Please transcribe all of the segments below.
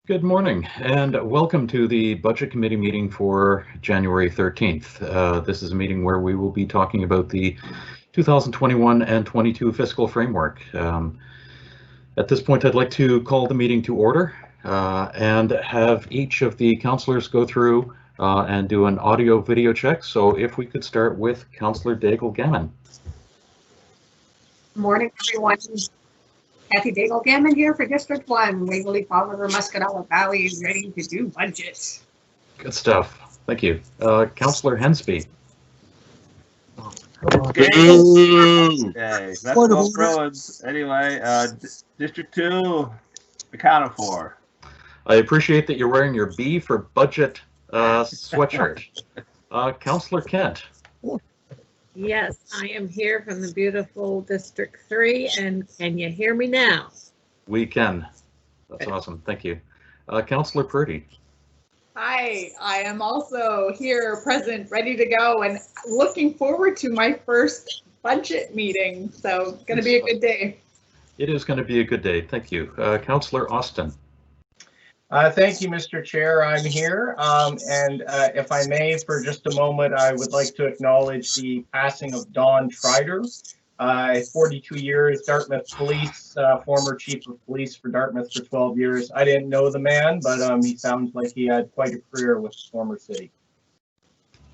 Good morning and welcome to the Budget Committee meeting for January 13th. This is a meeting where we will be talking about the 2021 and 22 fiscal framework. At this point, I'd like to call the meeting to order and have each of the councillors go through and do an audio video check. So if we could start with Councillor Daigle-Gammon. Good morning, everyone. Kathy Daigle-Gammon here for District 1. Waverly, Fall River, Muscatella Valley is ready to do budget. Good stuff. Thank you. Councillor Hensby. Okay, that's all Roads. Anyway, District 2, accounted for. I appreciate that you're wearing your B for budget sweatshirt. Councillor Kent. Yes, I am here from the beautiful District 3, and can you hear me now? We can. That's awesome. Thank you. Councillor Purdy. Hi, I am also here, present, ready to go, and looking forward to my first budget meeting. So it's going to be a good day. It is going to be a good day. Thank you. Councillor Austin. Thank you, Mr. Chair. I'm here. And if I may, for just a moment, I would like to acknowledge the passing of Don Trider, 42 years, Dartmouth Police, former Chief of Police for Dartmouth for 12 years. I didn't know the man, but he sounds like he had quite a career with the former city.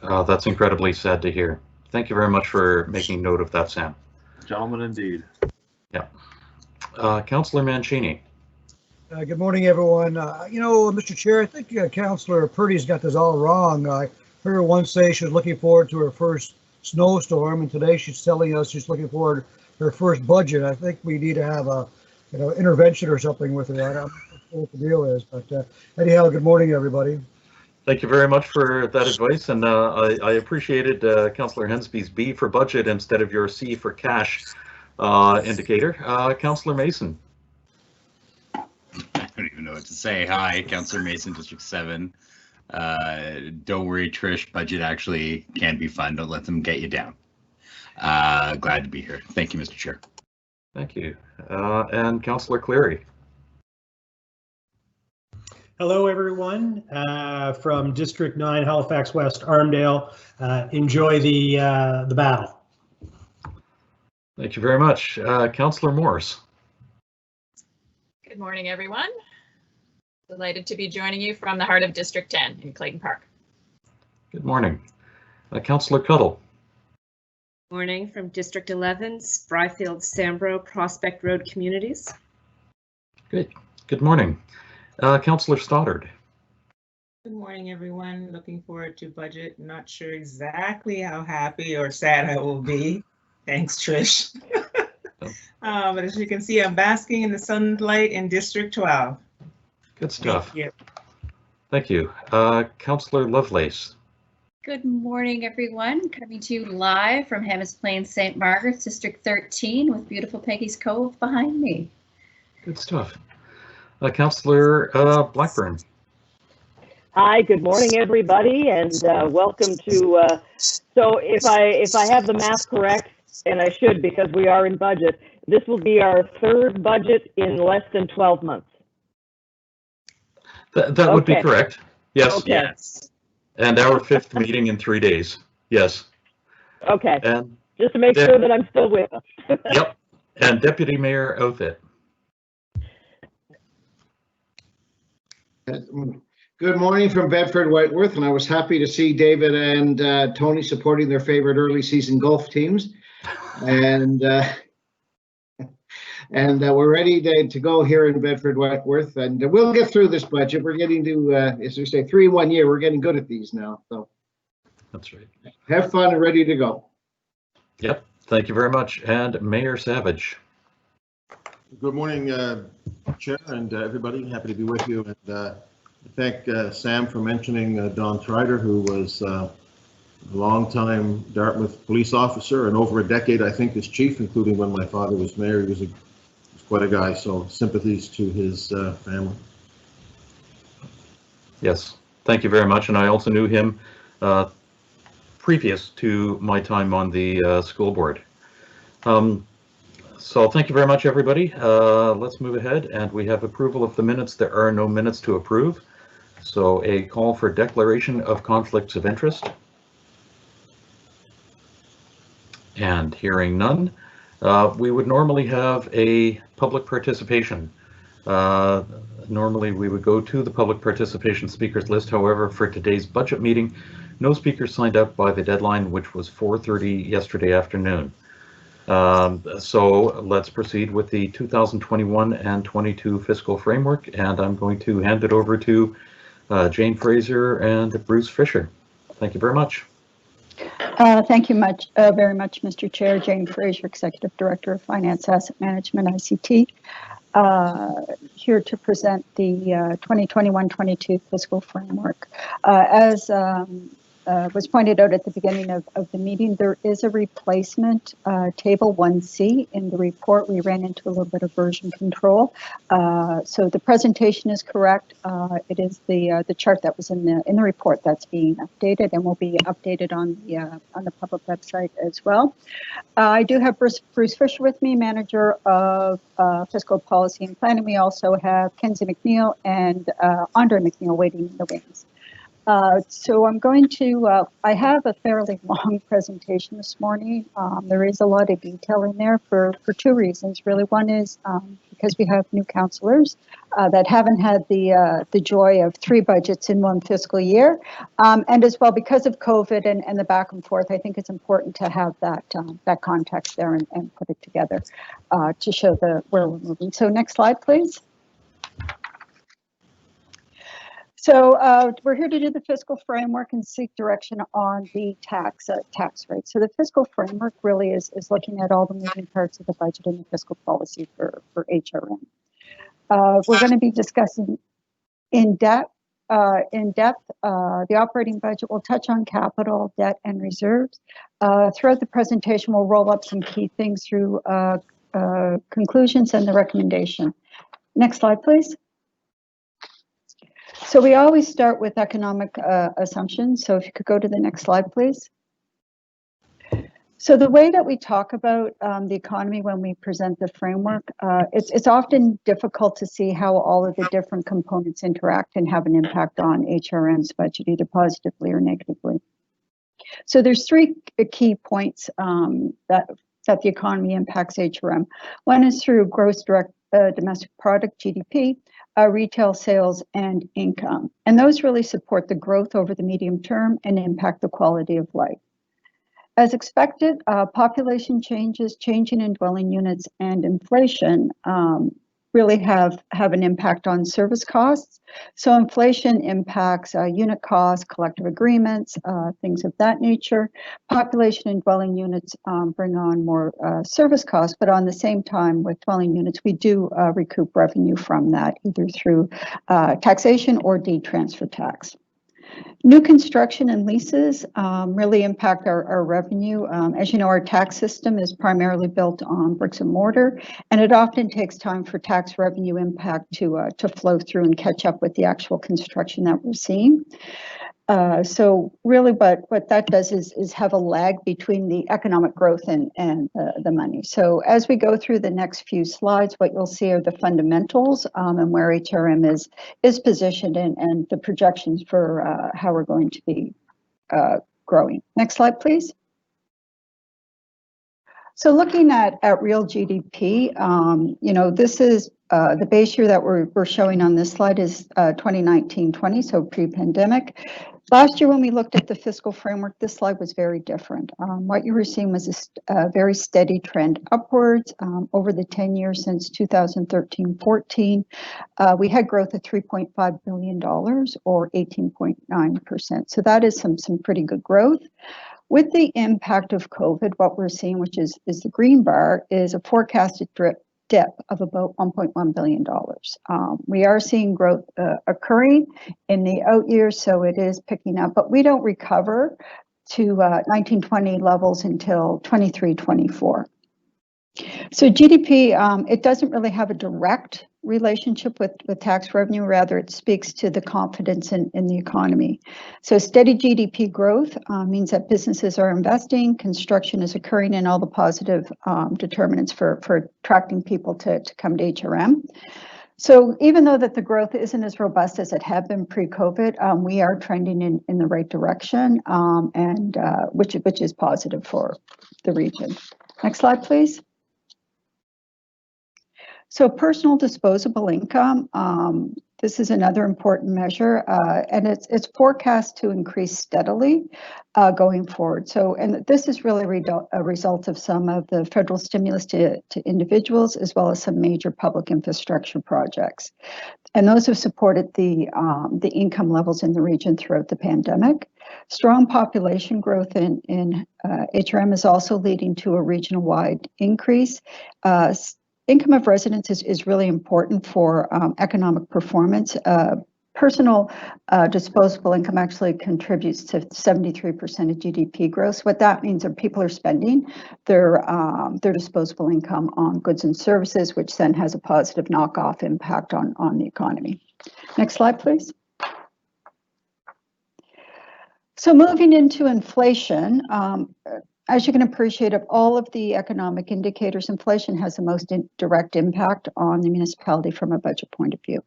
That's incredibly sad to hear. Thank you very much for making note of that, Sam. Gentlemen, indeed. Yeah. Councillor Mancini. Good morning, everyone. Mr. Chair, I think Councillor Purdy's got this all wrong. I heard her once say she was looking forward to her first snowstorm, and today she's telling us she's looking forward to her first budget. I think we need to have a, intervention or something with her. I don't know what the deal is, but anyhow, good morning, everybody. Thank you very much for that advice, and I appreciated Councillor Hensby's B for budget instead of your C for cash indicator. Councillor Mason. I don't even know what to say. Hi, Councillor Mason, District 7. Don't worry, Trish, budget actually can be fun. Don't let them get you down. Glad to be here. Thank you, Mr. Chair. Thank you. And Councillor Cleary. Hello, everyone. From District 9, Halifax West, Armdale. Enjoy the battle. Thank you very much. Councillor Morse. Good morning, everyone. Delighted to be joining you from the heart of District 10 in Clayton Park. Good morning. Councillor Cuddle. Morning from District 11, Spryfield, Sambro, Prospect Road communities. Good. Good morning. Councillor Stoddard. Good morning, everyone. Looking forward to budget. Not sure exactly how happy or sad I will be. Thanks, Trish. But as you can see, I'm basking in the sunlight in District 12. Good stuff. Thank you. Thank you. Councillor Lovelace. Good morning, everyone. Coming to you live from Hammond's Plains, St. Margaret's, District 13, with beautiful Peggy's Cove behind me. Good stuff. Councillor Blackburn. Hi, good morning, everybody, and welcome to. So if I have the math correct, and I should because we are in budget, this will be our third budget in less than 12 months. That would be correct. Yes. Okay. Yes. And our fifth meeting in 3 days. Yes. Okay. And just to make sure that I'm still with us. Yep. And Deputy Mayor Outfit. Good morning from Bedford Whiteworth, and I was happy to see David and Tony supporting their favorite early season golf teams. And we're ready to go here in Bedford Whiteworth, and we'll get through this budget. We're getting to, as we say, 3 in 1 year. We're getting good at these now. So that's right. Have fun and ready to go. Yep. Thank you very much. And Mayor Savage. Good morning, Chair and everybody. Happy to be with you. And thank Sam for mentioning Don Trider, who was a long-time Dartmouth police officer and over a decade, I think, as chief, including when my father was mayor. He was quite a guy, so sympathies to his family. Yes, thank you very much. And I also knew him previous to my time on the school board. So thank you very much, everybody. Let's move ahead, and we have approval of the minutes. There are no minutes to approve. So a call for declaration of conflicts of interest. And hearing none, we would normally have a public participation. Normally we would go to the public participation speakers list. However, for today's budget meeting, no speakers signed up by the deadline, which was 4:30 yesterday afternoon. So let's proceed with the 2021 and 22 fiscal framework, and I'm going to hand it over to Jane Fraser and Bruce Fisher. Thank you very much. Thank you very much, Mr. Chair. Jane Fraser, Executive Director of Finance Asset Management, ICT, here to present the 2021-22 fiscal framework. As was pointed out at the beginning of the meeting, there is a replacement table 1C in the report. We ran into a little bit of version control. So the presentation is correct. It is the chart that was in the report that's being updated and will be updated on the public website as well. I do have Bruce Fisher with me, Manager of Fiscal Policy and Planning. We also have Kenzie McNeil and Andre McNeil waiting in the wings. So I'm going to, I have a fairly long presentation this morning. There is a lot of detail in there for two reasons, really. One is because we have new councillors that haven't had the joy of 3 budgets in 1 fiscal year. And as well, because of COVID and the back and forth, I think it's important to have that context there and put it together to show where we're moving. So next slide, please. So we're here to do the fiscal framework and seek direction on the tax rate. So the fiscal framework really is looking at all the moving parts of the budget and the fiscal policy for HRM. We're going to be discussing in depth the operating budget. We'll touch on capital, debt, and reserves. Throughout the presentation, we'll roll up some key things through conclusions and the recommendation. Next slide, please. So we always start with economic assumptions. So if you could go to the next slide, please. So the way that we talk about the economy when we present the framework, it's often difficult to see how all of the different components interact and have an impact on HRM's budget, either positively or negatively. So there's 3 key points that the economy impacts HRM. One is through gross domestic product, GDP, retail sales, and income. And those really support the growth over the medium term and impact the quality of life. As expected, population changes, changing in dwelling units, and inflation really have an impact on service costs. So inflation impacts unit costs, collective agreements, things of that nature. Population and dwelling units bring on more service costs, but on the same time with dwelling units, we do recoup revenue from that, either through taxation or deed transfer tax. New construction and leases really impact our revenue. As you know, our tax system is primarily built on bricks and mortar, and it often takes time for tax revenue impact to flow through and catch up with the actual construction that we're seeing. So really what that does is have a lag between the economic growth and the money. So as we go through the next few slides, what you'll see are the fundamentals and where HRM is positioned and the projections for how we're going to be growing. Next slide, please. So looking at real GDP, you know, this is the base year that we're showing on this slide is 2019-20, so pre-pandemic. Last year, when we looked at the fiscal framework, this slide was very different. What you were seeing was a very steady trend upwards over the 10 years since 2013-14. We had growth of $3.5 billion or 18.9%. So that is some pretty good growth. With the impact of COVID, what we're seeing, which is the green bar, is a forecasted dip of about $1.1 billion. We are seeing growth occurring in the out years, so it is picking up, but we don't recover to 1920 levels until 23-24. So GDP, it doesn't really have a direct relationship with tax revenue. Rather, it speaks to the confidence in the economy. So steady GDP growth means that businesses are investing, construction is occurring, and all the positive determinants for attracting people to come to HRM. So even though that the growth isn't as robust as it had been pre-COVID, we are trending in the right direction, and which is positive for the region. Next slide, please. So personal disposable income, this is another important measure, and it's forecast to increase steadily going forward. So, and this is really a result of some of the federal stimulus to individuals, as well as some major public infrastructure projects. And those have supported the income levels in the region throughout the pandemic. Strong population growth in HRM is also leading to a regional-wide increase. Income of residents is really important for economic performance. Personal disposable income actually contributes to 73% of GDP growth. What that means is people are spending their disposable income on goods and services, which then has a positive knock-off impact on the economy. Next slide, please. So moving into inflation, as you can appreciate, of all of the economic indicators, inflation has the most direct impact on the municipality from a budget point of view.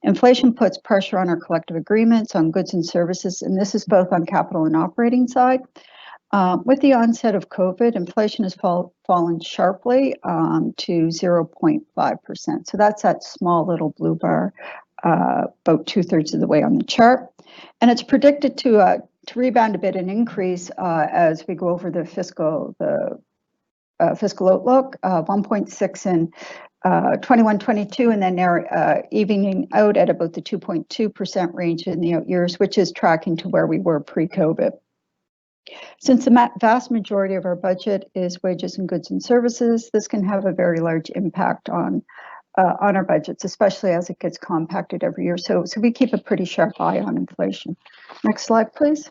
Inflation puts pressure on our collective agreements on goods and services, and this is both on capital and operating side. With the onset of COVID, inflation has fallen sharply to 0.5%. So that's that small little blue bar, about 2/3 of the way on the chart. And it's predicted to rebound a bit and increase as we go over the fiscal outlook, 1.6 in 21-22, and then evening out at about the 2.2% range in the out years, which is tracking to where we were pre-COVID. Since the vast majority of our budget is wages and goods and services, this can have a very large impact on our budgets, especially as it gets compacted every year. So we keep a pretty sharp eye on inflation. Next slide, please.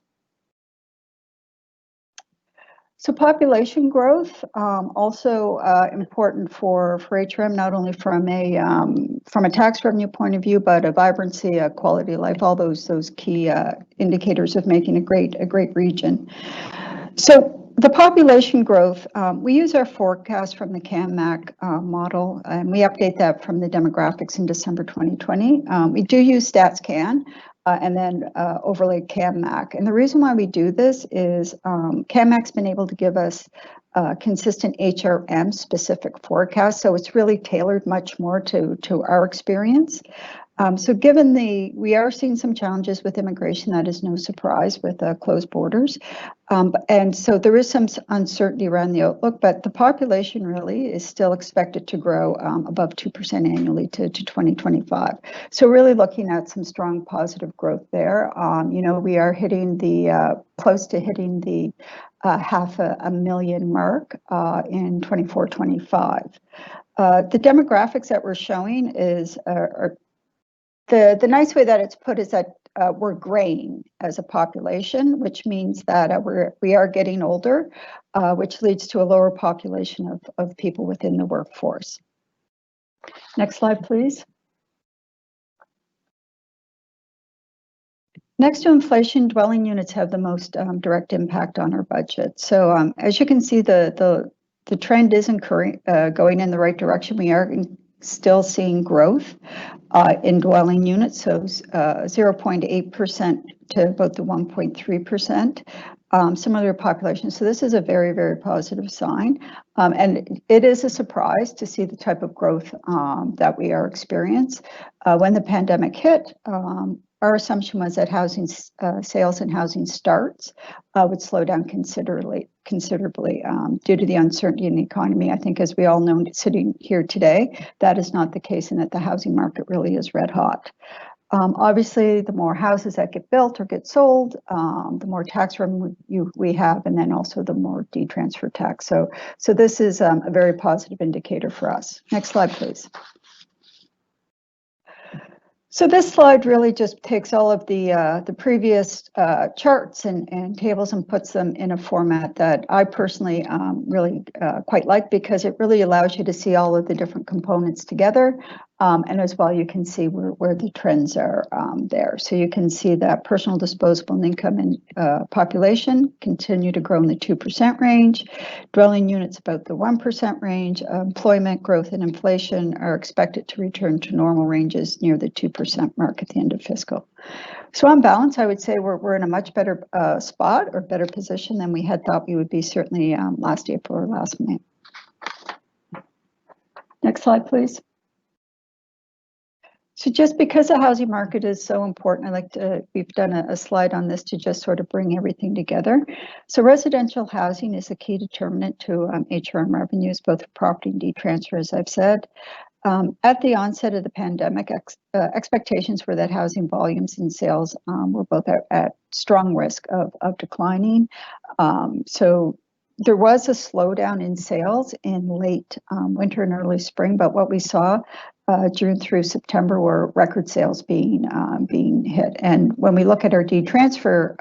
So population growth, also important for HRM, not only from a tax revenue point of view, but a vibrancy, a quality of life, all those key indicators of making a great region. So the population growth, we use our forecast from the CAMMAC model, and we update that from the demographics in December 2020. We do use StatsCan. And then overlay CAMMAC. And the reason why we do this is CAMMAC's been able to give us consistent HRM specific forecasts. So it's really tailored much more to our experience. So given we are seeing some challenges with immigration, that is no surprise with closed borders. And so there is some uncertainty around the outlook, but the population really is still expected to grow above 2% annually to 2025. So really looking at some strong positive growth there. We are hitting close to hitting the 500,000 mark in 24-25. The demographics that we're showing are the nice way that it's put is that we're graying as a population, which means that we are getting older, which leads to a lower population of people within the workforce. Next slide, please. Next to inflation, dwelling units have the most direct impact on our budget. So as you can see, the trend isn't going in the right direction. We are still seeing growth in dwelling units, so 0.8% to about the 1.3%. Similar population. So this is a very, very positive sign. And it is a surprise to see the type of growth that we are experiencing. When the pandemic hit, our assumption was that housing sales and housing starts would slow down considerably due to the uncertainty in the economy. I think, as we all know, sitting here today, that is not the case, and that the housing market really is red hot. Obviously, the more houses that get built or get sold, the more tax revenue we have, and then also the more detransfer tax. So this is a very positive indicator for us. Next slide, please. So this slide really just takes all of the previous charts and tables and puts them in a format that I personally really quite like, because it really allows you to see all of the different components together And as well, you can see where the trends are there. So you can see that personal disposable income and population continue to grow in the 2% range. Dwelling units about the 1% range. Employment growth and inflation are expected to return to normal ranges near the 2% mark at the end of fiscal. So on balance, I would say we're in a much better spot or better position than we had thought we would be certainly last April or last May. Next slide, please. So just because the housing market is so important, we've done a slide on this to just sort of bring everything together. So residential housing is a key determinant to HRM revenues, both for property and deed transfer, as I've said. At the onset of the pandemic, expectations were that housing volumes and sales were both at strong risk of declining. So there was a slowdown in sales in late winter and early spring, but what we saw June through September were record sales being hit. And when we look at our deed transfer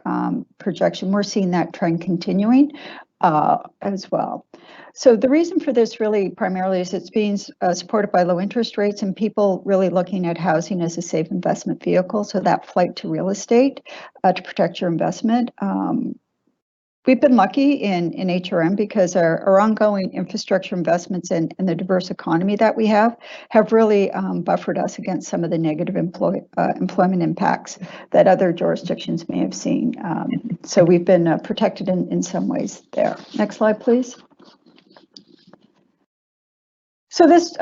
projection, we're seeing that trend continuing as well. So the reason for this really primarily is it's being supported by low interest rates and people really looking at housing as a safe investment vehicle. So that flight to real estate to protect your investment. We've been lucky in HRM because our ongoing infrastructure investments and the diverse economy that we have really buffered us against some of the negative employment impacts that other jurisdictions may have seen. So we've been protected in some ways there. Next slide, please. So this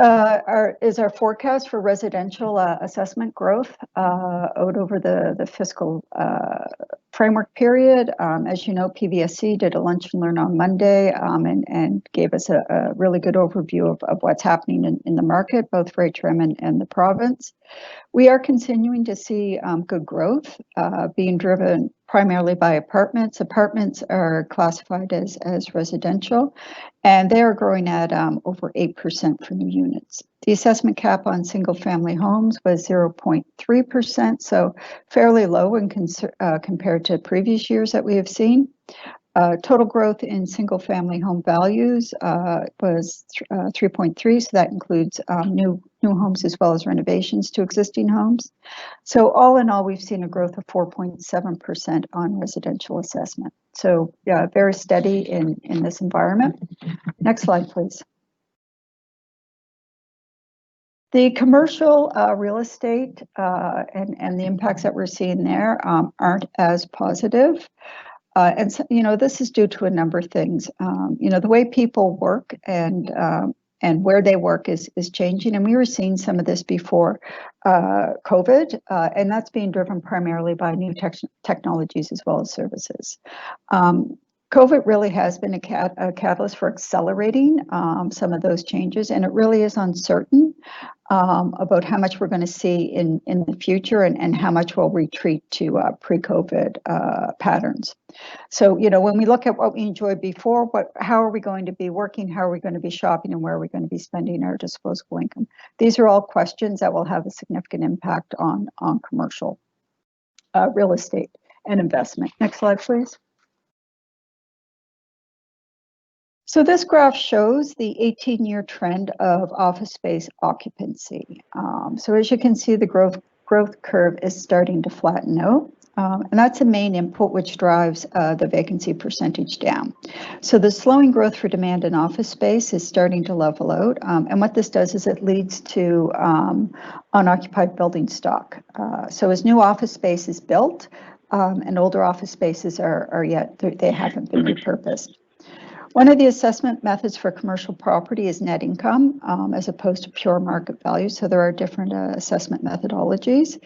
is our forecast for residential assessment growth out over the fiscal framework period. As you know, PVSC did a lunch and learn on Monday and gave us a really good overview of what's happening in the market, both for HRM and the province. We are continuing to see good growth being driven primarily by apartments. Apartments are classified as residential, and they are growing at over 8% for new units. The assessment cap on single-family homes was 0.3%, so fairly low when compared to previous years that we have seen. Total growth in single-family home values was 3.3, so that includes new homes as well as renovations to existing homes. So all in all, we've seen a growth of 4.7% on residential assessment. So yeah, very steady in this environment. Next slide, please. The commercial real estate and the impacts that we're seeing there aren't as positive. And so, this is due to a number of things. The way people work and where they work is changing. And we were seeing some of this before COVID, and that's being driven primarily by new technologies as well as services. COVID really has been a catalyst for accelerating some of those changes, and it really is uncertain about how much we're going to see in the future and how much we'll retreat to pre-COVID patterns. So, when we look at what we enjoyed before, how are we going to be working, how are we going to be shopping, and where are we going to be spending our disposable income? These are all questions that will have a significant impact on commercial real estate and investment. Next slide, please. So this graph shows the 18-year trend of office space occupancy. So as you can see, the growth curve is starting to flatten out. And that's a main input which drives the vacancy percentage down. So the slowing growth for demand in office space is starting to level out. And what this does is it leads to unoccupied building stock. So as new office space is built and older office spaces they haven't been repurposed. One of the assessment methods for commercial property is net income as opposed to pure market value. So there are different assessment methodologies.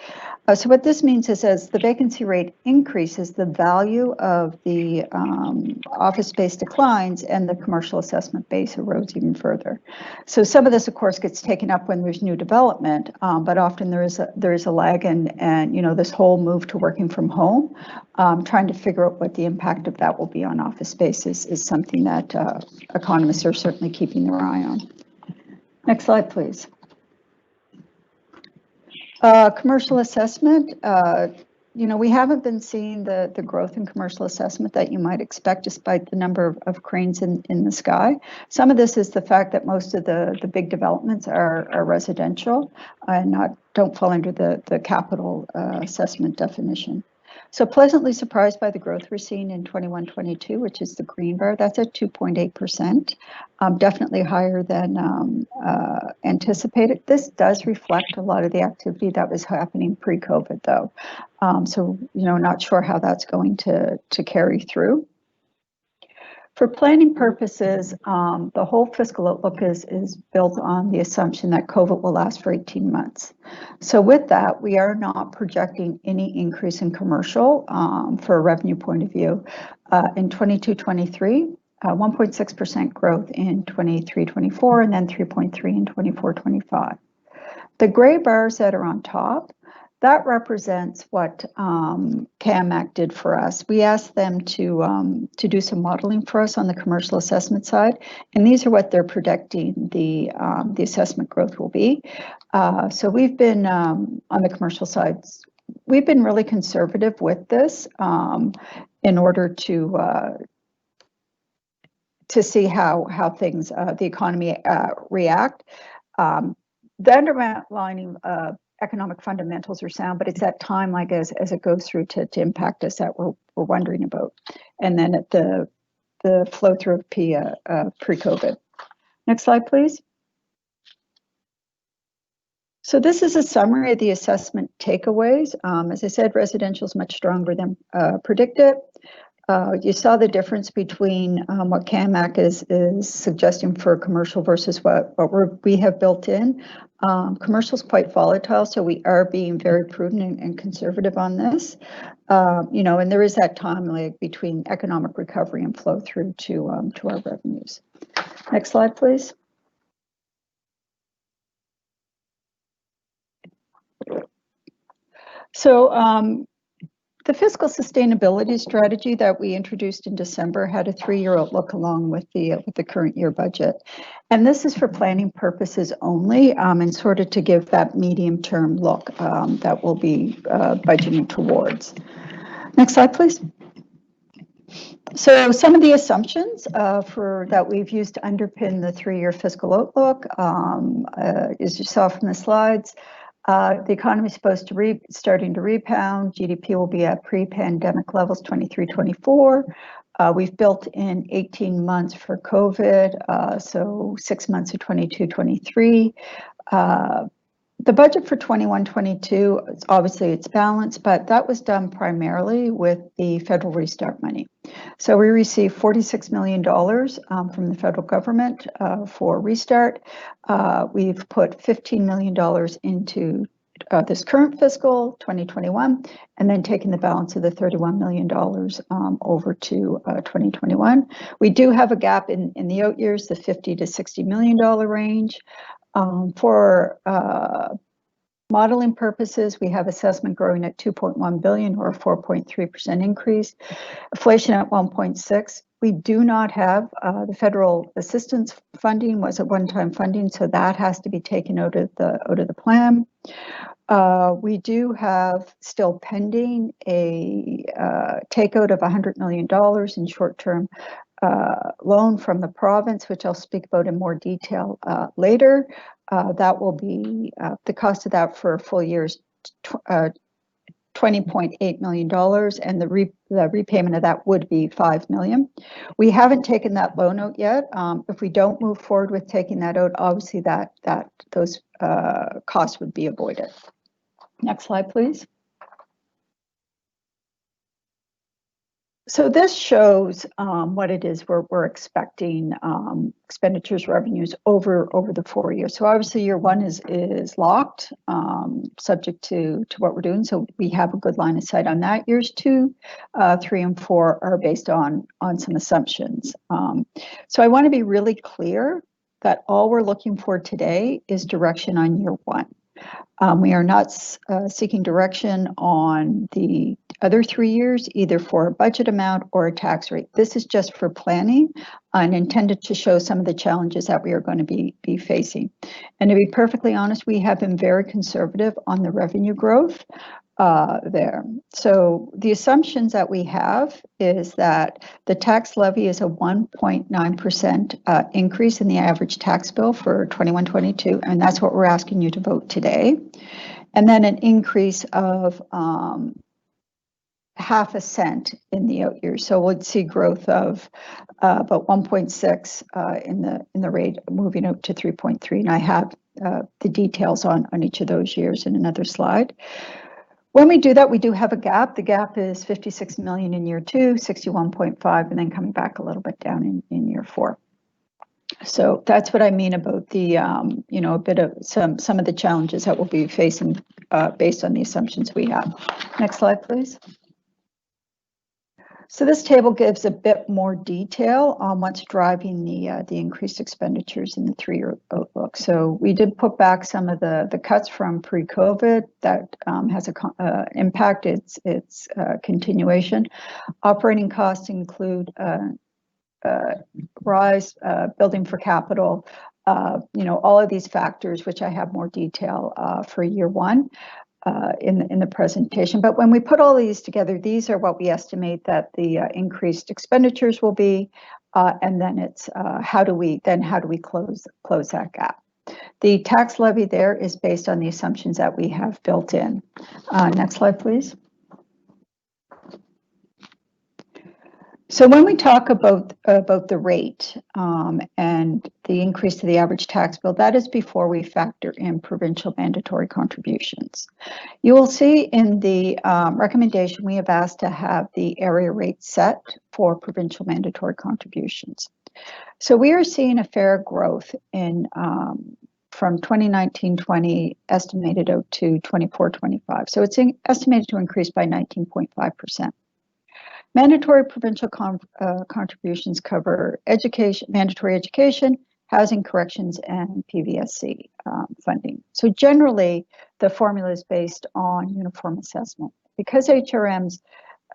So what this means is as the vacancy rate increases, the value of the office space declines and the commercial assessment base erodes even further. So some of this, of course, gets taken up when there's new development, but often there is a lag and this whole move to working from home, trying to figure out what the impact of that will be on office spaces is something that economists are certainly keeping their eye on. Next slide, please. Commercial assessment, we haven't been seeing the growth in commercial assessment that you might expect despite the number of cranes in the sky. Some of this is the fact that most of the big developments are residential and don't fall under the capital assessment definition. So pleasantly surprised by the growth we're seeing in 21-22, which is the green bar. That's at 2.8%, definitely higher than anticipated. This does reflect a lot of the activity that was happening pre-COVID, though. So, not sure how that's going to carry through. For planning purposes, the whole fiscal outlook is built on the assumption that COVID will last for 18 months. So with that, we are not projecting any increase in commercial for a revenue point of view. In 22-23, 1.6% growth in 23-24, and then 3.3 in 24-25. The gray bars that are on top, that represents what CAMAC did for us. We asked them to do some modeling for us on the commercial assessment side, and these are what they're predicting the assessment growth will be. So we've been on the commercial side, we've been really conservative with this in order to see how things, the economy react. The underlining economic fundamentals are sound, but it's that time, like as it goes through to impact us, that we're wondering about. And then at the flow through of pre-COVID. Next slide, please. So this is a summary of the assessment takeaways. As I said, residential is much stronger than predicted. You saw the difference between what CAMAC is suggesting for commercial versus what we have built in. Commercial is quite volatile, so we are being very prudent and conservative on this. And there is that time lag between economic recovery and flow through to our revenues. Next slide, please. So the fiscal sustainability strategy that we introduced in December had a 3-year outlook along with the current year budget. And this is for planning purposes only and sort of to give that medium-term look that we'll be budgeting towards. Next slide, please. So some of the assumptions that we've used to underpin the 3-year fiscal outlook, as you saw from the slides, the economy is supposed to starting to rebound. GDP will be at pre-pandemic levels 23-24. We've built in 18 months for COVID, so 6 months of 22-23. The budget for 21-22, obviously it's balanced, but that was done primarily with the federal restart money. So we received $46 million from the federal government for restart. We've put $15 million into this current fiscal 2021, and then taking the balance of the $31 million over to 2021. We do have a gap in the out years, the $50 to $60 million range. For modeling purposes, we have assessment growing at 2.1 billion or a 4.3% increase, inflation at 1.6. We do not have the federal assistance funding was a one-time funding, so that has to be taken out of the plan. We do have still pending a takeout of $100 million in short-term loan from the province, which I'll speak about in more detail later. That will be the cost of that for a full year is $20.8 million, and the repayment of that would be $5 million. We haven't taken that loan out yet. If we don't move forward with taking that out, obviously those costs would be avoided. Next slide, please. So this shows what it is we're expecting expenditures, revenues over the 4 years. So obviously year one is locked, subject to what we're doing. So we have a good line of sight on that. Years 2, 3, and 4 are based on some assumptions. So I want to be really clear that all we're looking for today is direction on year 1. We are not seeking direction on the other 3 years, either for a budget amount or a tax rate. This is just for planning and intended to show some of the challenges that we are going to be facing. And to be perfectly honest, we have been very conservative on the revenue growth. there. So the assumptions that we have is that the tax levy is a 1.9% increase in the average tax bill for 21-22, and that's what we're asking you to vote today. And then an increase of half a cent in the out years. So we'll see growth of about 1.6 in the rate moving out to 3.3. And I have the details on each of those years in another slide. When we do that, we do have a gap. The gap is 56 million in year 2, 61.5, and then coming back a little bit down in year 4. So that's what I mean about the, you know, a bit of some of the challenges that we'll be facing based on the assumptions we have. Next slide, please. So this table gives a bit more detail on what's driving the increased expenditures in the 3-year outlook. So we did put back some of the cuts from pre-COVID that has a impact. It's continuation. Operating costs include rise, building for capital, you know, all of these factors, which I have more detail for year 1. In the presentation. But when we put all these together, these are what we estimate that the increased expenditures will be, and then it's how do we close that gap. The tax levy there is based on the assumptions that we have built in. Next slide, please. So when we talk about the rate and the increase to the average tax bill, that is before we factor in provincial mandatory contributions. You will see in the recommendation we have asked to have the area rate set for provincial mandatory contributions. So we are seeing a fair growth in from 2019-20 estimated out to 24-25. So it's estimated to increase by 19.5%. Mandatory provincial contributions cover education, mandatory education, housing corrections, and PVSC funding. So generally, the formula is based on uniform assessment. Because HRMs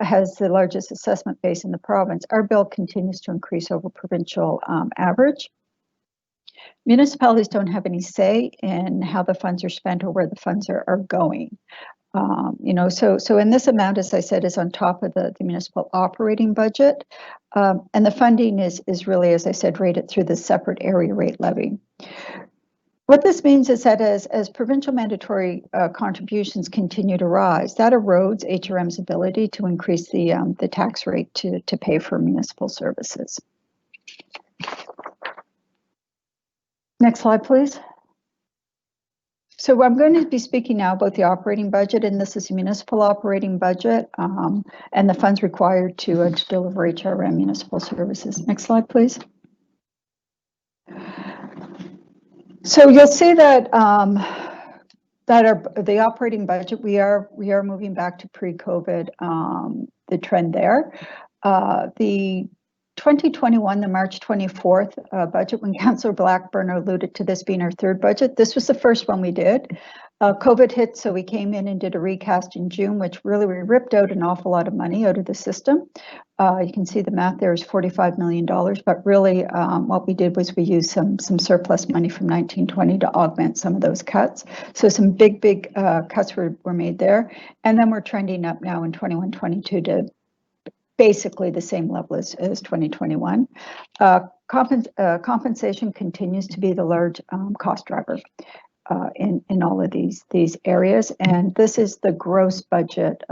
has the largest assessment base in the province, our bill continues to increase over provincial average. Municipalities don't have any say in how the funds are spent or where the funds are going. You know, so in this amount, as I said, is on top of the municipal operating budget. And the funding is really, as I said, rated through the separate area rate levy. What this means is that as provincial mandatory contributions continue to rise, that erodes HRM's ability to increase the tax rate to pay for municipal services. Next slide, please. So I'm going to be speaking now about the operating budget, and this is the municipal operating budget and the funds required to deliver HRM municipal services. Next slide, please. So you'll see that the operating budget, we are moving back to pre-COVID, the trend there. The 2021, the March 24th budget, when Councillor Blackburn alluded to this being our 3rd budget, this was the first one we did. COVID hit, so we came in and did a recast in June, which really we ripped out an awful lot of money out of the system. You can see the math there is $45 million, but really what we did was we used some surplus money from 1920 to augment some of those cuts. So some big cuts were made there. And then we're trending up now in 21-22 to basically the same level as 2021. Compensation continues to be the large cost driver in all of these areas, and this is the gross budget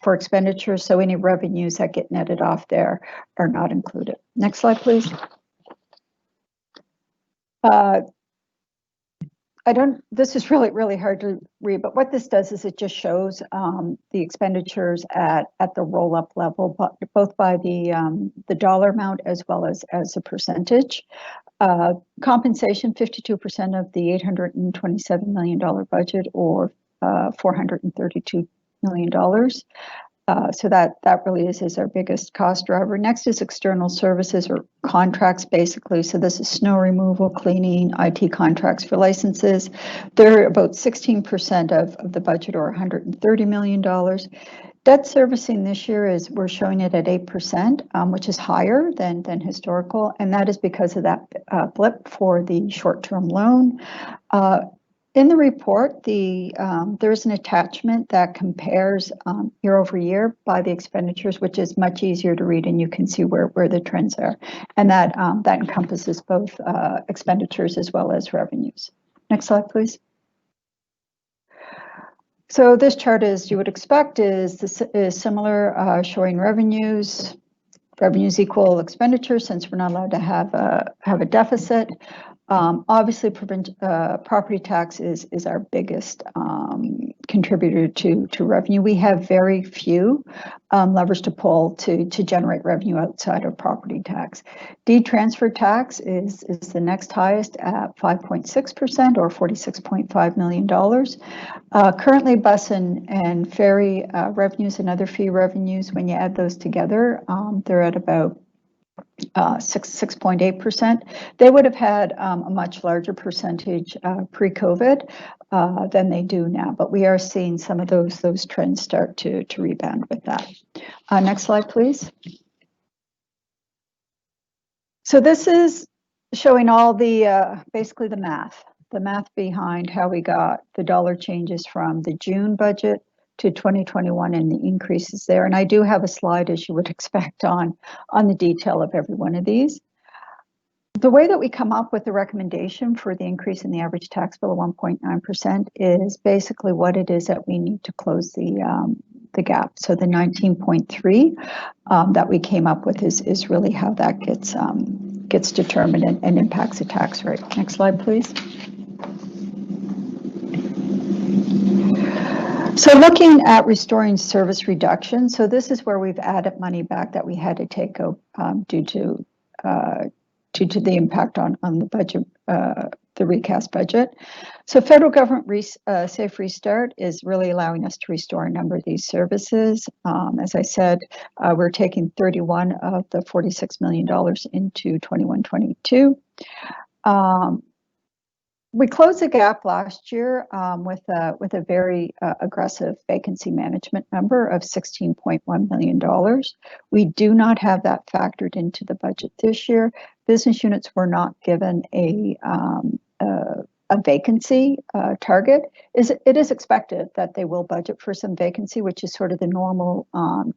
for expenditures, so any revenues that get netted off there are not included. Next slide, please. This is really hard to read, but what this does is it just shows the expenditures at the roll-up level, but both by the dollar amount as well as the percentage. Compensation, 52% of the $827 million budget, or $432 million. So that really is our biggest cost driver. Next is external services or contracts, basically. So this is snow removal, cleaning, IT contracts for licenses. They're about 16% of the budget, or $130 million. Debt servicing this year we're showing it at 8%, which is higher than historical, and that is because of that blip for the short-term loan. In the report, there's an attachment that compares year over year by the expenditures, which is much easier to read, and you can see where the trends are. And that encompasses both expenditures as well as revenues. Next slide, please. So this chart, as you would expect, is similar, showing revenues. Revenues equal expenditures, since we're not allowed to have a deficit. Obviously, property tax is our biggest contributor to revenue. We have very few levers to pull to generate revenue outside of property tax. Deed transfer tax is the next highest at 5.6% or $46.5 million. Currently, bus and ferry revenues and other fee revenues, when you add those together, they're at about 6.8%. They would have had a much larger percentage pre-COVID than they do now, but we are seeing some of those trends start to rebound with that. Next slide, please. So this is showing all the basically the math behind how we got the dollar changes from the June budget to 2021 and the increases there. And I do have a slide, as you would expect, on the detail of every one of these. The way that we come up with the recommendation for the increase in the average tax bill of 1.9% is basically what it is that we need to close the gap. So the 19.3 that we came up with is really how that gets determined and impacts the tax rate. Next slide, please. So looking at restoring service reduction, so this is where we've added money back that we had to take out due to the impact on the budget, the recast budget. So federal government safe restart is really allowing us to restore a number of these services. As I said, we're taking 31 of the $46 million into 21-22. We closed the gap last year with a very aggressive vacancy management number of $16.1 million. We do not have that factored into the budget this year. Business units were not given a vacancy target. It is expected that they will budget for some vacancy, which is sort of the normal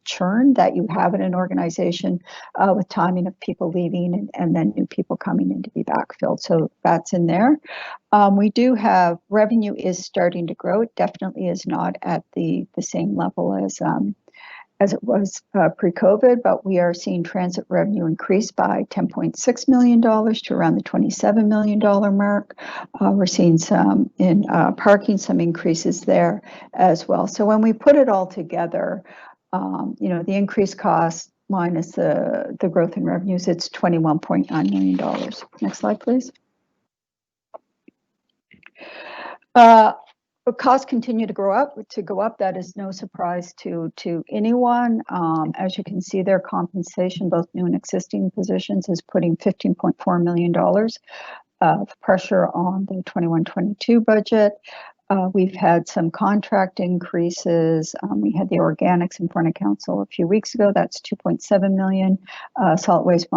churn that you have in an organization with timing of people leaving and then new people coming in to be backfilled. So that's in there. We do have revenue is starting to grow. It definitely is not at the same level as it was pre-COVID, but we are seeing transit revenue increase by $10.6 million to around the $27 million mark. We're seeing some in parking, some increases there as well. So when we put it all together, the increased cost minus the growth in revenues, it's $21.9 million. Next slide, please. Costs continue to go up. That is no surprise to anyone. As you can see, their compensation, both new and existing positions, is putting $15.4 million of pressure on the 21-22 budget. We've had some contract increases. We had the organics in front of council a few weeks ago. That's $2.7 million. Solid waste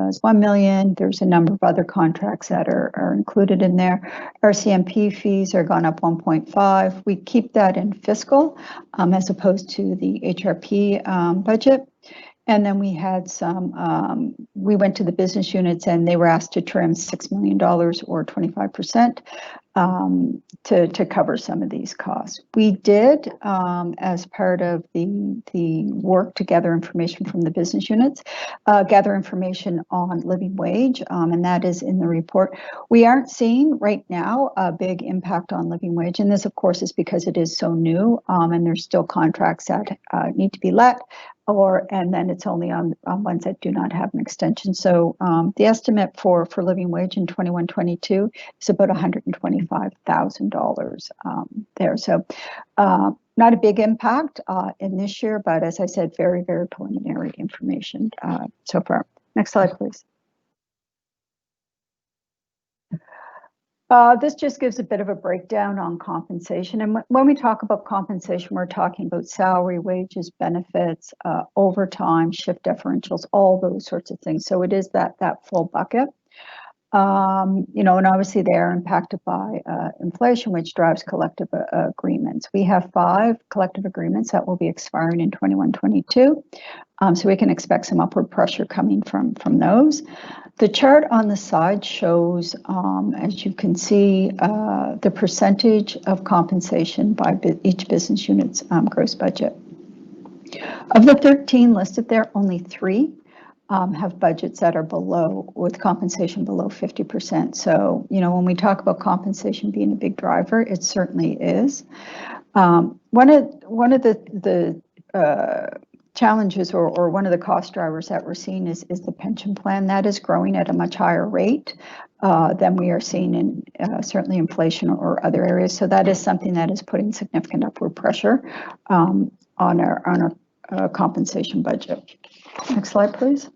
is $1 million. There's a number of other contracts that are included in there. RCMP fees are gone up 1.5. We keep that in fiscal as opposed to the HRP budget. And then we had some, we went to the business units and they were asked to trim $6 million or 25% to cover some of these costs. We did, as part of the work to gather information from the business units, gather information on living wage, and that is in the report. We aren't seeing right now a big impact on living wage, and this of course is because it is so new, and there's still contracts that need to be let, and then it's only on ones that do not have an extension. So the estimate for living wage in 21-22 is about $125,000 there. So not a big impact in this year, but as I said, very, very preliminary information so far. Next slide, please. This just gives a bit of a breakdown on compensation. And when we talk about compensation, we're talking about salary, wages, benefits, overtime, shift differentials, all those sorts of things. So it is that full bucket. You know, and obviously they are impacted by inflation, which drives collective agreements. We have 5 collective agreements that will be expiring in 21-22. So we can expect some upward pressure coming from those. The chart on the side shows, as you can see, the percentage of compensation by each business unit's gross budget. Of the 13 listed there, only 3 have budgets that are below, with compensation below 50%. So, you know, when we talk about compensation being a big driver, it certainly is. One of the challenges or one of the cost drivers that we're seeing is the pension plan. That is growing at a much higher rate than we are seeing in certainly inflation or other areas. So that is something that is putting significant upward pressure on our compensation budget. Next slide, please.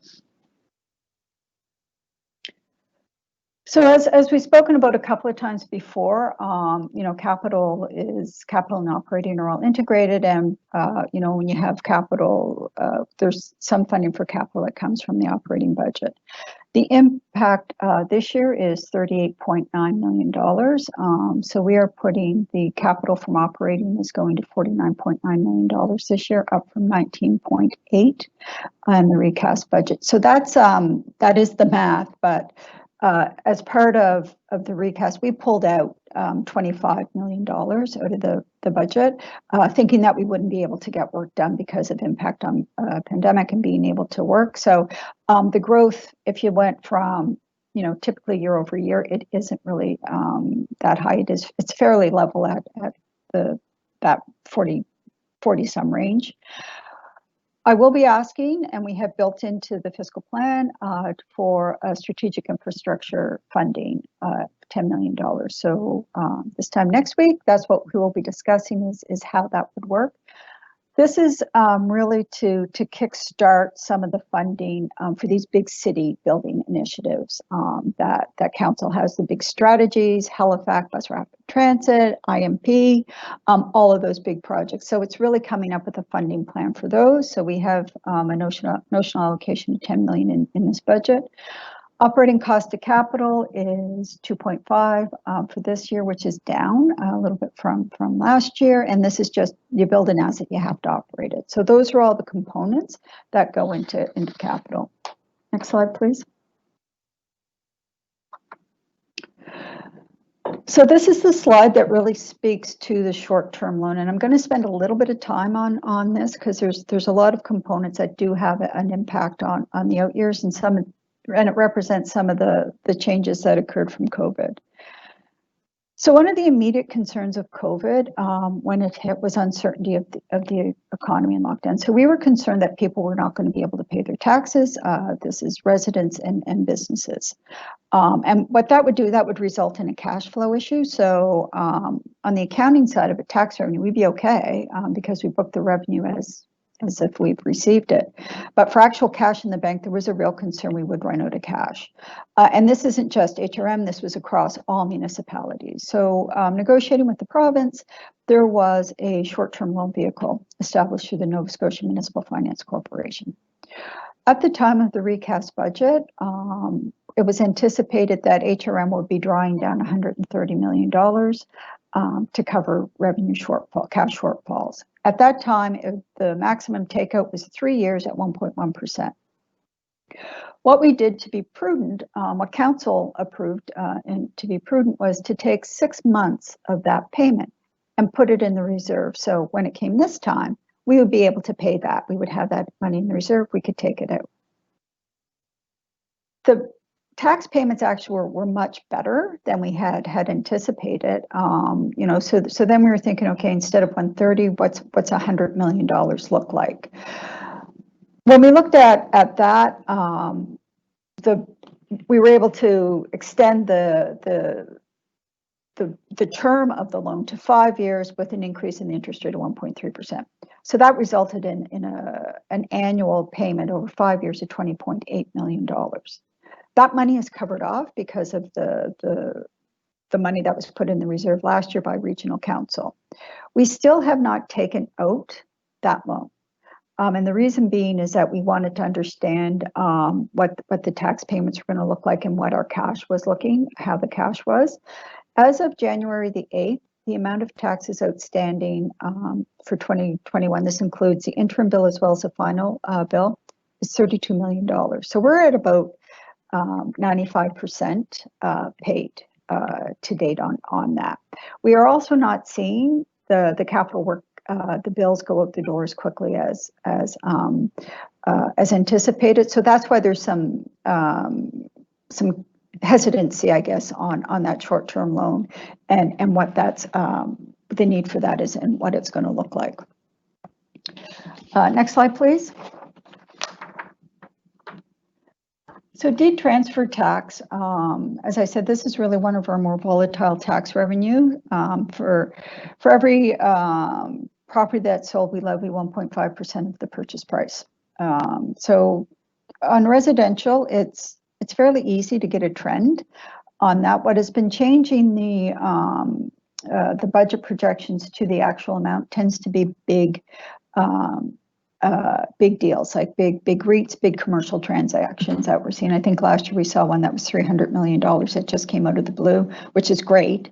So as we've spoken about a couple of times before, you know, capital and operating are all integrated, and you know, when you have capital, there's some funding for capital that comes from the operating budget. The impact this year is $38.9 million. So we are putting the capital from operating is going to $49.9 million this year, up from 19.8 on the recast budget. So that's that is the math, but as part of the recast, we pulled out $25 million out of the budget, thinking that we wouldn't be able to get work done because of impact on pandemic and being able to work. So the growth, if you went from, you know, typically year over year, it isn't really that high. It's fairly level at that 40 some range. I will be asking, and we have built into the fiscal plan for a strategic infrastructure funding, $10 million. So this time next week, that's what we will be discussing is how that would work. This is really to kickstart some of the funding for these big city building initiatives that council has, the big strategies, Halifax Bus Rapid Transit, IMP, all of those big projects. So it's really coming up with a funding plan for those. So we have a notional allocation of $10 million in this budget. Operating cost to capital is 2.5 for this year, which is down a little bit from last year. And this is just, you build an asset, you have to operate it. So those are all the components that go into capital. Next slide, please. So this is the slide that really speaks to the short-term loan, and I'm going to spend a little bit of time on this because there's a lot of components that do have an impact on the out years, and it represents some of the changes that occurred from COVID. So one of the immediate concerns of COVID when it hit was uncertainty of the economy and lockdown. So we were concerned that people were not going to be able to pay their taxes. This is residents and businesses. And what that would do, that would result in a cash flow issue. So on the accounting side of it, tax revenue, we'd be okay because we booked the revenue as if we've received it. But for actual cash in the bank, there was a real concern we would run out of cash. And this isn't just HRM, this was across all municipalities. So negotiating with the province, there was a short-term loan vehicle established through the Nova Scotia Municipal Finance Corporation. At the time of the recast budget, it was anticipated that HRM would be drawing down $130 million to cover revenue shortfall, cash shortfalls. At that time, the maximum takeout was 3 years at 1.1%. What we did to be prudent, what council approved and to be prudent was to take 6 months of that payment and put it in the reserve. So when it came this time, we would be able to pay that. We would have that money in the reserve, we could take it out. The tax payments actually were much better than we had anticipated. You know, so then we were thinking, okay, instead of 130, what's $100 million look like? When we looked at that, we were able to extend the term of the loan to 5 years with an increase in the interest rate of 1.3%. So that resulted in an annual payment over 5 years of $20.8 million. That money is covered off because of the money that was put in the reserve last year by regional council. We still have not taken out that loan. And the reason being is that we wanted to understand what the tax payments were going to look like and what our cash was how the cash was. As of January the 8th, the amount of taxes outstanding for 2021, this includes the interim bill as well as the final bill, is $32 million. So we're at about 95% paid to date on that. We are also not seeing the capital work, the bills go out the door as quickly as anticipated. So that's why there's some hesitancy, I guess, on that short-term loan and what that's the need for that is and what it's going to look like. Next slide, please. So deed transfer tax, as I said, this is really one of our more volatile tax revenue. For every property that's sold, we levy 1.5% of the purchase price. So on residential, it's fairly easy to get a trend on that. What has been changing the budget projections to the actual amount tends to be big deals, like big REITs, big commercial transactions that we're seeing. I think last year we saw one that was $300 million that just came out of the blue, which is great.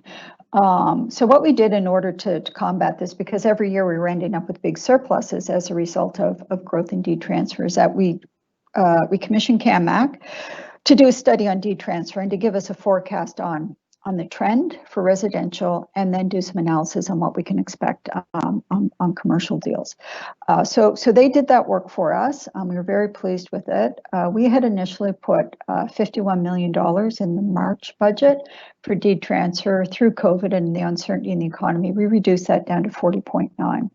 So what we did in order to combat this, because every year we were ending up with big surpluses as a result of growth in deed transfers, that we commissioned CAMAC to do a study on deed transfer and to give us a forecast on the trend for residential, and then do some analysis on what we can expect on commercial deals. So they did that work for us. We were very pleased with it. We had initially put $51 million in the March budget for deed transfer. Through COVID and the uncertainty in the economy, we reduced that down to 40.9.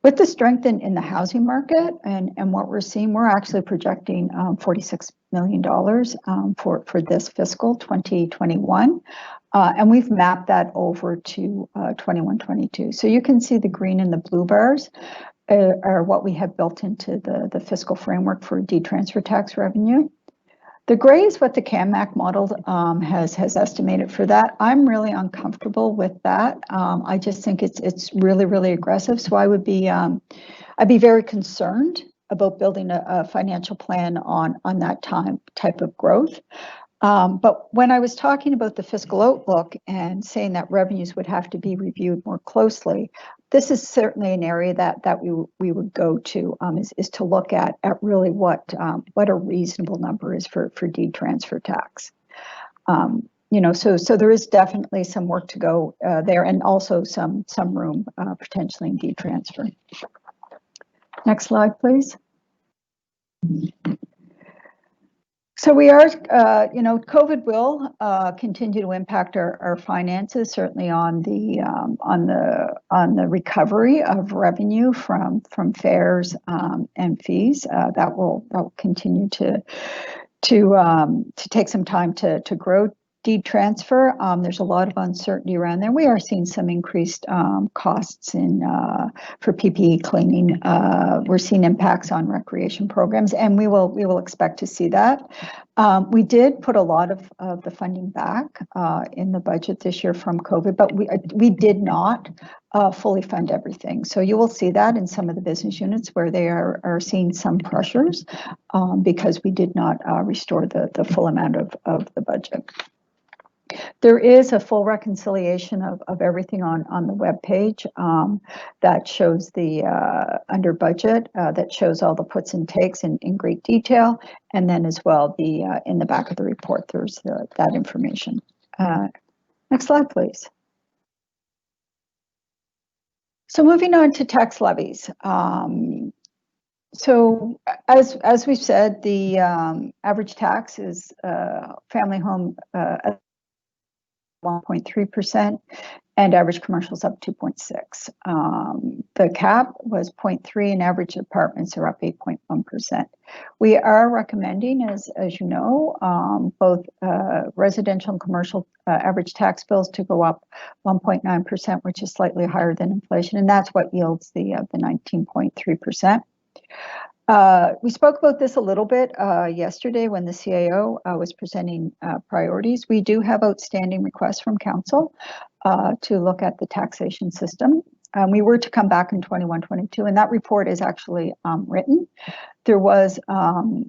With the strength in the housing market and what we're seeing, we're actually projecting $46 million for this fiscal 2021. And we've mapped that over to 21-22. So you can see the green and the blue bars are what we have built into the fiscal framework for deed transfer tax revenue. The gray is what the CAMAC model has estimated for that. I'm really uncomfortable with that. I just think it's really, really aggressive. So I'd be very concerned about building a financial plan on that type of growth. But when I was talking about the fiscal outlook and saying that revenues would have to be reviewed more closely, this is certainly an area that we would go to is to look at really what a reasonable number is for deed transfer tax. So there is definitely some work to go there, and also some room potentially in deed transfer. Next slide, please. So we are, COVID will continue to impact our finances, certainly on the recovery of revenue from fares and fees. That will continue to take some time to grow. Deed transfer, there's a lot of uncertainty around there. We are seeing some increased costs for PPE cleaning. We're seeing impacts on recreation programs, and we will expect to see that. We did put a lot of the funding back in the budget this year from COVID, but we did not fully fund everything. So you will see that in some of the business units where they are seeing some pressures because we did not restore the full amount of the budget. There is a full reconciliation of everything on the webpage that shows the under budget, that shows all the puts and takes in great detail. And then as well, in the back of the report, there's that information. Next slide, please. So moving on to tax levies. So as we've said, the average tax is family home 1.3%, and average commercials up 2.6. The cap was 0.3, and average apartments are up 8.1%. We are recommending, as you know, both residential and commercial average tax bills to go up 1.9%, which is slightly higher than inflation, and that's what yields the 19.3%. We spoke about this a little bit yesterday when the CAO was presenting priorities. We do have outstanding requests from council to look at the taxation system. we were to come back in 21-22, and that report is actually written. There was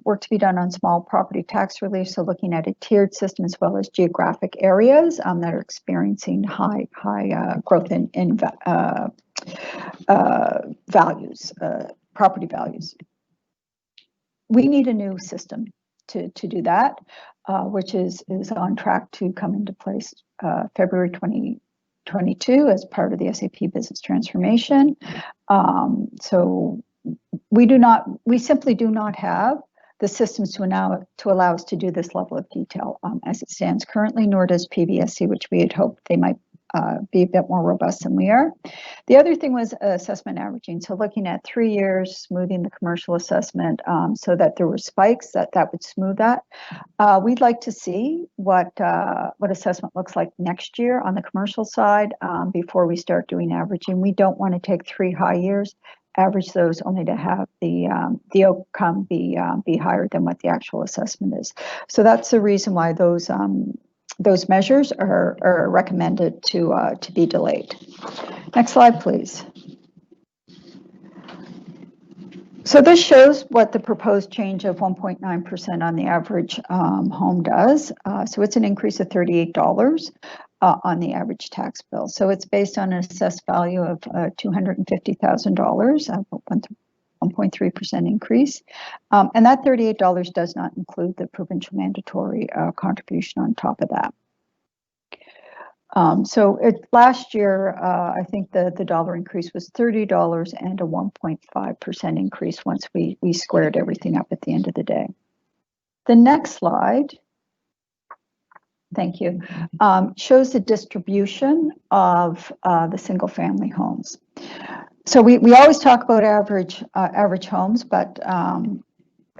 work to be done on small property tax relief, so looking at a tiered system as well as geographic areas that are experiencing high growth in values, property values. We need a new system to do that, which is on track to come into place February 2022 as part of the SAP business transformation. So we simply do not have the systems to allow us to do this level of detail as it stands currently, nor does PBSC, which we had hoped they might be a bit more robust than we are. The other thing was assessment averaging. So looking at 3 years, smoothing the commercial assessment so that there were spikes that would smooth that. We'd like to see what assessment looks like next year on the commercial side before we start doing averaging. We don't want to take 3 high years, average those only to have the outcome be higher than what the actual assessment is. So that's the reason why those measures are recommended to be delayed. Next slide, please. So this shows what the proposed change of 1.9% on the average home does. So it's an increase of $38 on the average tax bill. So it's based on an assessed value of $250,000, 1.3% increase. And that $38 does not include the provincial mandatory contribution on top of that. So last year, I think the dollar increase was $30 and a 1.5% increase once we squared everything up at the end of the day. The next slide, thank you, shows the distribution of the single family homes. So we always talk about average homes, but an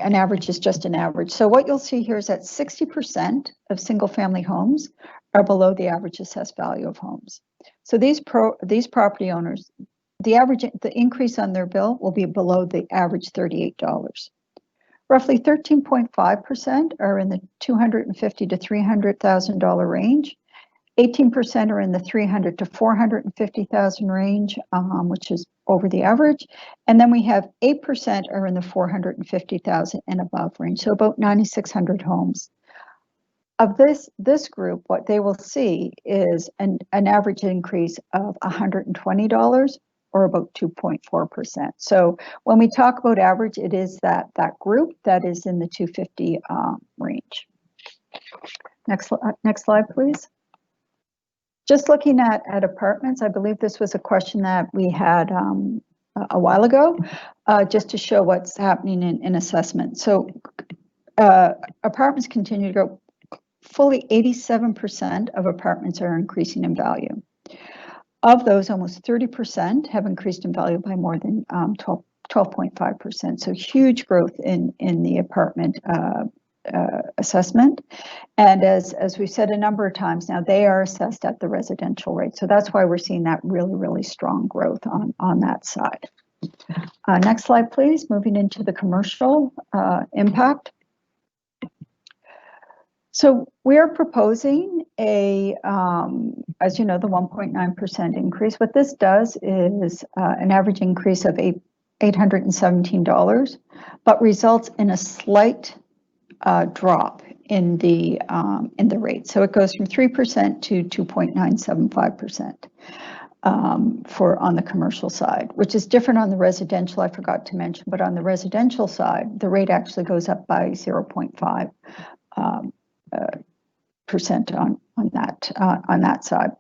average is just an average. So what you'll see here is that 60% of single family homes are below the average assessed value of homes. So these property owners, the increase on their bill will be below the average $38. Roughly 13.5% are in the $250,000 to $300,000 range. 18% are in the $300,000 to $450,000 range, which is over the average. And then we have 8% are in the $450,000 and above range, so about 9,600 homes. Of this group, what they will see is an average increase of $120 or about 2.4%. So when we talk about average, it is that group that is in the 250 range. Next slide, please. Just looking at apartments, I believe this was a question that we had a while ago, just to show what's happening in assessment. So apartments continue to grow. Fully 87% of apartments are increasing in value. Of those, almost 30% have increased in value by more than 12.5%. So huge growth in the apartment assessment. And as we've said a number of times now, they are assessed at the residential rate. So that's why we're seeing that really, really strong growth on that side. Next slide, please. Moving into the commercial impact. So we are proposing as you know, the 1.9% increase. What this does is an average increase of $817, but results in a slight drop in the rate. So it goes from 3% to 2.975% on the commercial side, which is different on the residential. I forgot to mention, but on the residential side, the rate actually goes up by 0.5%. Percent on that side.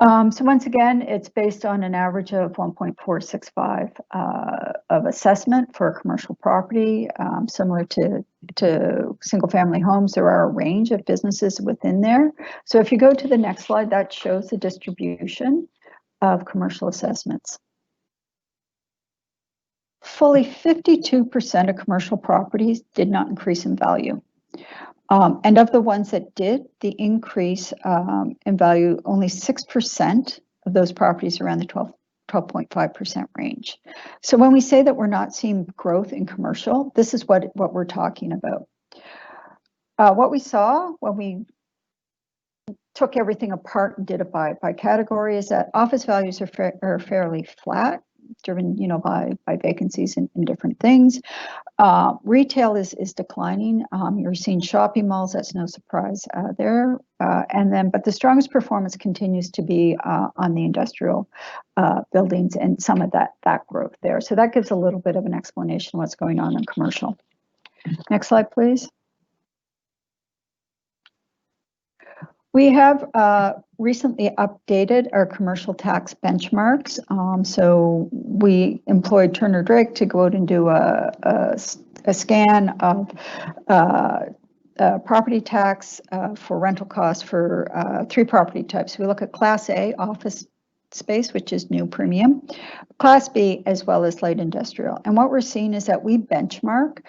So once again, it's based on an average of 1.465 of assessment for a commercial property. Similar to single family homes, there are a range of businesses within there. So if you go to the next slide, that shows the distribution of commercial assessments. Fully 52% of commercial properties did not increase in value. And of the ones that did, the increase in value, only 6% of those properties around the 12.5% range. So when we say that we're not seeing growth in commercial, this is what we're talking about. What we saw when we took everything apart and did it by category, is that office values are fairly flat, driven, by vacancies and different things. Retail is declining. You're seeing shopping malls. That's no surprise there. But the strongest performance continues to be on the industrial buildings and some of that growth there. So that gives a little bit of an explanation of what's going on in commercial. Next slide, please. We have recently updated our commercial tax benchmarks. So we employed Turner Drake to go out and do a scan of property tax for rental costs for 3 property types. We look at Class A office space, which is new premium, Class B, as well as light industrial. And what we're seeing is that we benchmark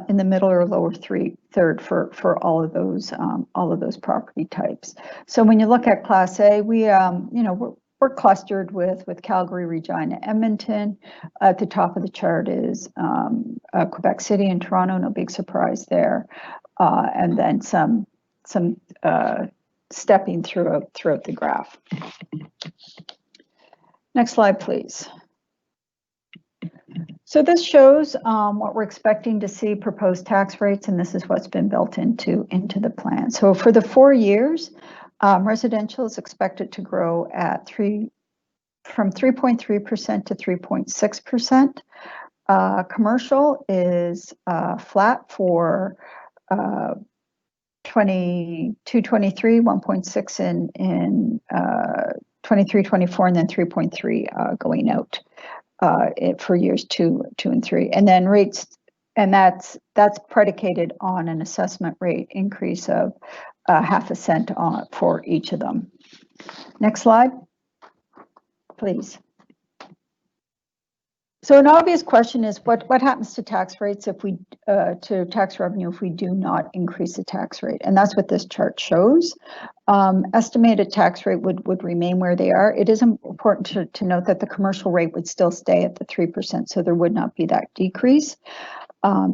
in the middle or lower third for all of those property types. So when you look at Class A, we're clustered with Calgary, Regina, Edmonton. At the top of the chart is Quebec City and Toronto, no big surprise there. And then some stepping throughout the graph. Next slide, please. So this shows what we're expecting to see proposed tax rates, and this is what's been built into the plan. So for the 4 years, residential is expected to grow at from 3.3% to 3.6%. Commercial is flat for 22-23, 1.6 in 23-24, and then 3.3 going out for years 2 and 3. And then rates, and that's predicated on an assessment rate increase of 0.5 cent for each of them. Next slide, please. So an obvious question is what happens to tax rates to tax revenue if we do not increase the tax rate? And that's what this chart shows. Estimated tax rate would remain where they are. It is important to note that the commercial rate would still stay at the 3%, so there would not be that decrease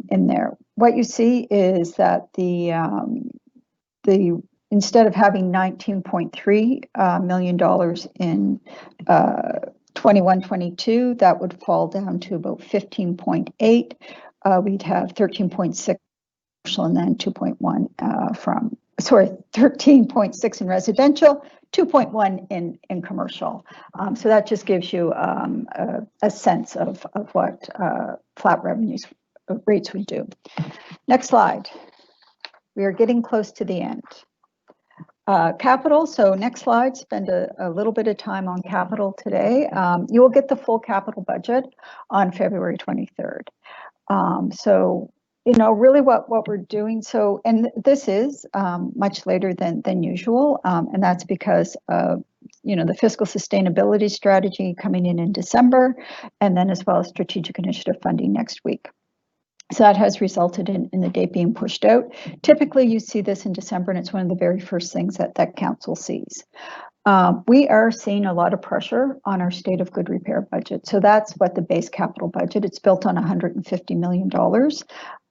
in there. What you see is that the instead of having $19.3 million in 21-22, that would fall down to about 15.8. We'd have 13.6 and then 2.1 13.6 in residential, 2.1 in commercial. So that just gives you a sense of what flat revenues rates would do. Next slide. We are getting close to the end. Capital, so next slide, spend a little bit of time on capital today. You will get the full capital budget on February 23rd. So, really what we're doing, and this is much later than usual, and that's because of, the fiscal sustainability strategy coming in December, and then as well as strategic initiative funding next week. So that has resulted in the date being pushed out. Typically, you see this in December, and it's one of the very first things that council sees. We are seeing a lot of pressure on our state of good repair budget. So that's what the base capital budget, it's built on $150 million.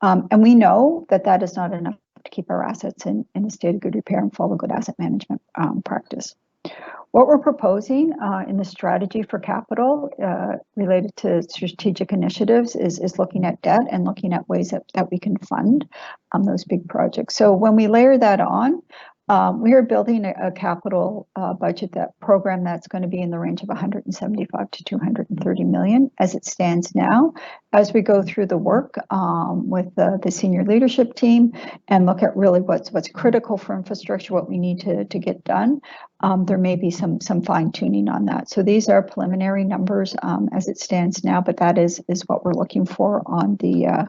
And we know that is not enough to keep our assets in a state of good repair and follow good asset management practice. What we're proposing in the strategy for capital related to strategic initiatives is looking at debt and looking at ways that we can fund those big projects. So when we layer that on, we are building a capital budget program that's going to be in the range of 175 to 230 million as it stands now. As we go through the work with the senior leadership team and look at really what's critical for infrastructure, what we need to get done, there may be some fine tuning on that. So these are preliminary numbers as it stands now, but that is what we're looking for on the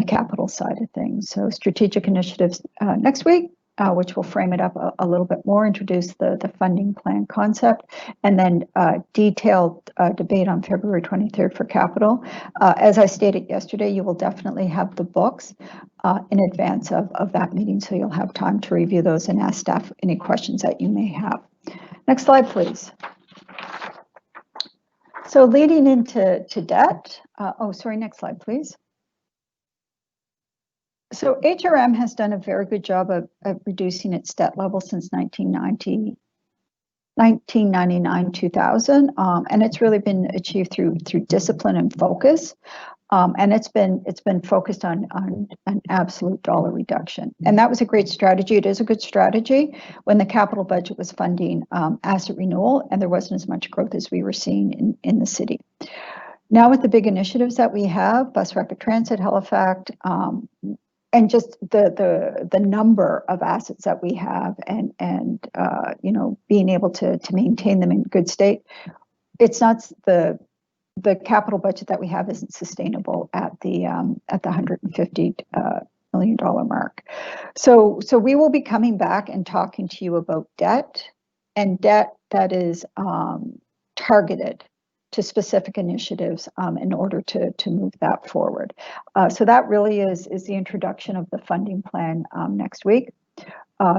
capital side of things. So strategic initiatives next week, which will frame it up a little bit more, introduce the funding plan concept, and then detailed debate on February 23rd for capital. As I stated yesterday, you will definitely have the books in advance of that meeting, so you'll have time to review those and ask staff any questions that you may have. Next slide, please. So leading into debt, next slide, please. So HRM has done a very good job of reducing its debt level since 1999, 2000, and it's really been achieved through discipline and focus. And it's been focused on an absolute dollar reduction, and that was a great strategy. It is a good strategy when the capital budget was funding asset renewal, and there wasn't as much growth as we were seeing in the city. Now with the big initiatives that we have, bus rapid transit, Halifax, and just the number of assets that we have, and you know, being able to maintain them in good state, it's not the capital budget that we have isn't sustainable at the $150 million mark. So we will be coming back and talking to you about debt, and debt that is targeted to specific initiatives in order to move that forward. So that really is the introduction of the funding plan next week.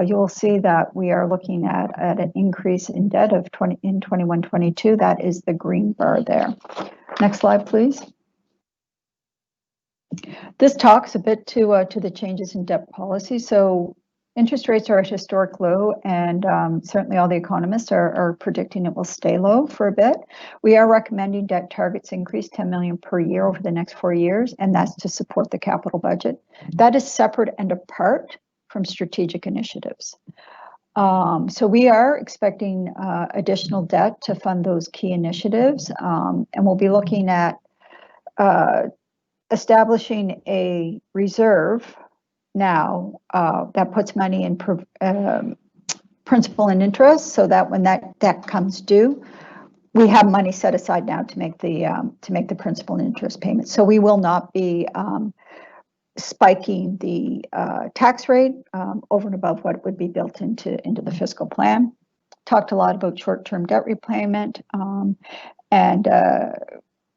You'll see that we are looking at an increase in debt of 21-22. That is the green bar there. Next slide, please. This talks a bit to the changes in debt policy. So interest rates are at historic low, and certainly all the economists are predicting it will stay low for a bit. We are recommending debt targets increase 10 million per year over the next 4 years, and that's to support the capital budget. That is separate and apart from strategic initiatives. So we are expecting additional debt to fund those key initiatives, and we'll be looking at establishing a reserve now that puts money in principal and interest, so that when that debt comes due, we have money set aside now to make the principal and interest payments. So we will not be spiking the tax rate over and above what would be built into the fiscal plan. Talked a lot about short-term debt repayment, and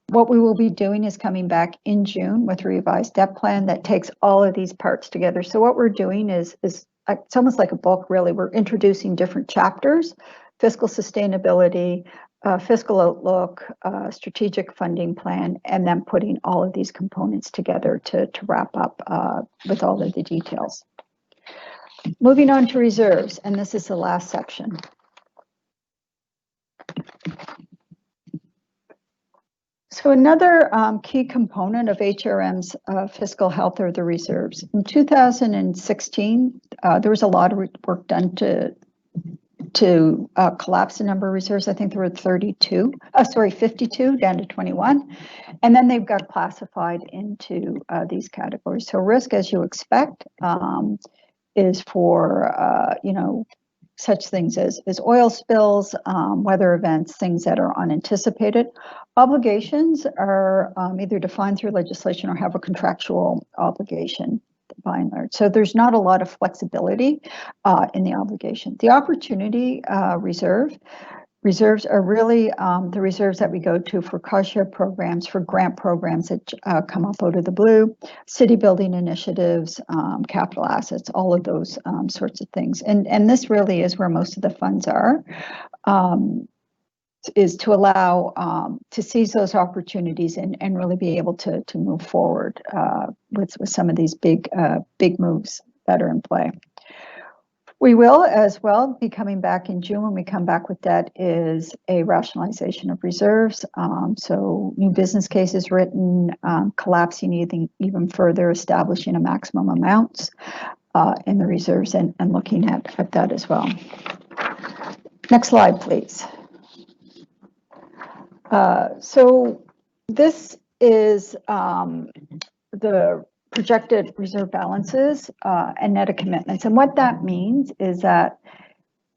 what we will be doing is coming back in June with a revised debt plan that takes all of these parts together. So what we're doing is it's almost like a book, really. We're introducing different chapters: fiscal sustainability, fiscal outlook, strategic funding plan, and then putting all of these components together to wrap up with all of the details. Moving on to reserves, and this is the last section. So another key component of HRM's fiscal health are the reserves. In 2016, there was a lot of work done to collapse the number of reserves. I think there were 52 down to 21. And then they've got classified into these categories. So risk, as you expect, is for, you know, such things as oil spills, weather events, things that are unanticipated. Obligations are either defined through legislation or have a contractual obligation, by and large. So there's not a lot of flexibility in the obligation. The opportunity reserves are really the reserves that we go to for cost share programs, for grant programs that come up out of the blue, city building initiatives, capital assets, all of those sorts of things. And this really is where most of the funds are, is to allow to seize those opportunities and really be able to move forward with some of these big moves that are in play. We will as well be coming back in June. When we come back with that is a rationalization of reserves. So new business cases written, collapsing even further, establishing a maximum amounts in the reserves, and looking at that as well. Next slide, please. So this is the projected reserve balances and net of commitments. And what that means is that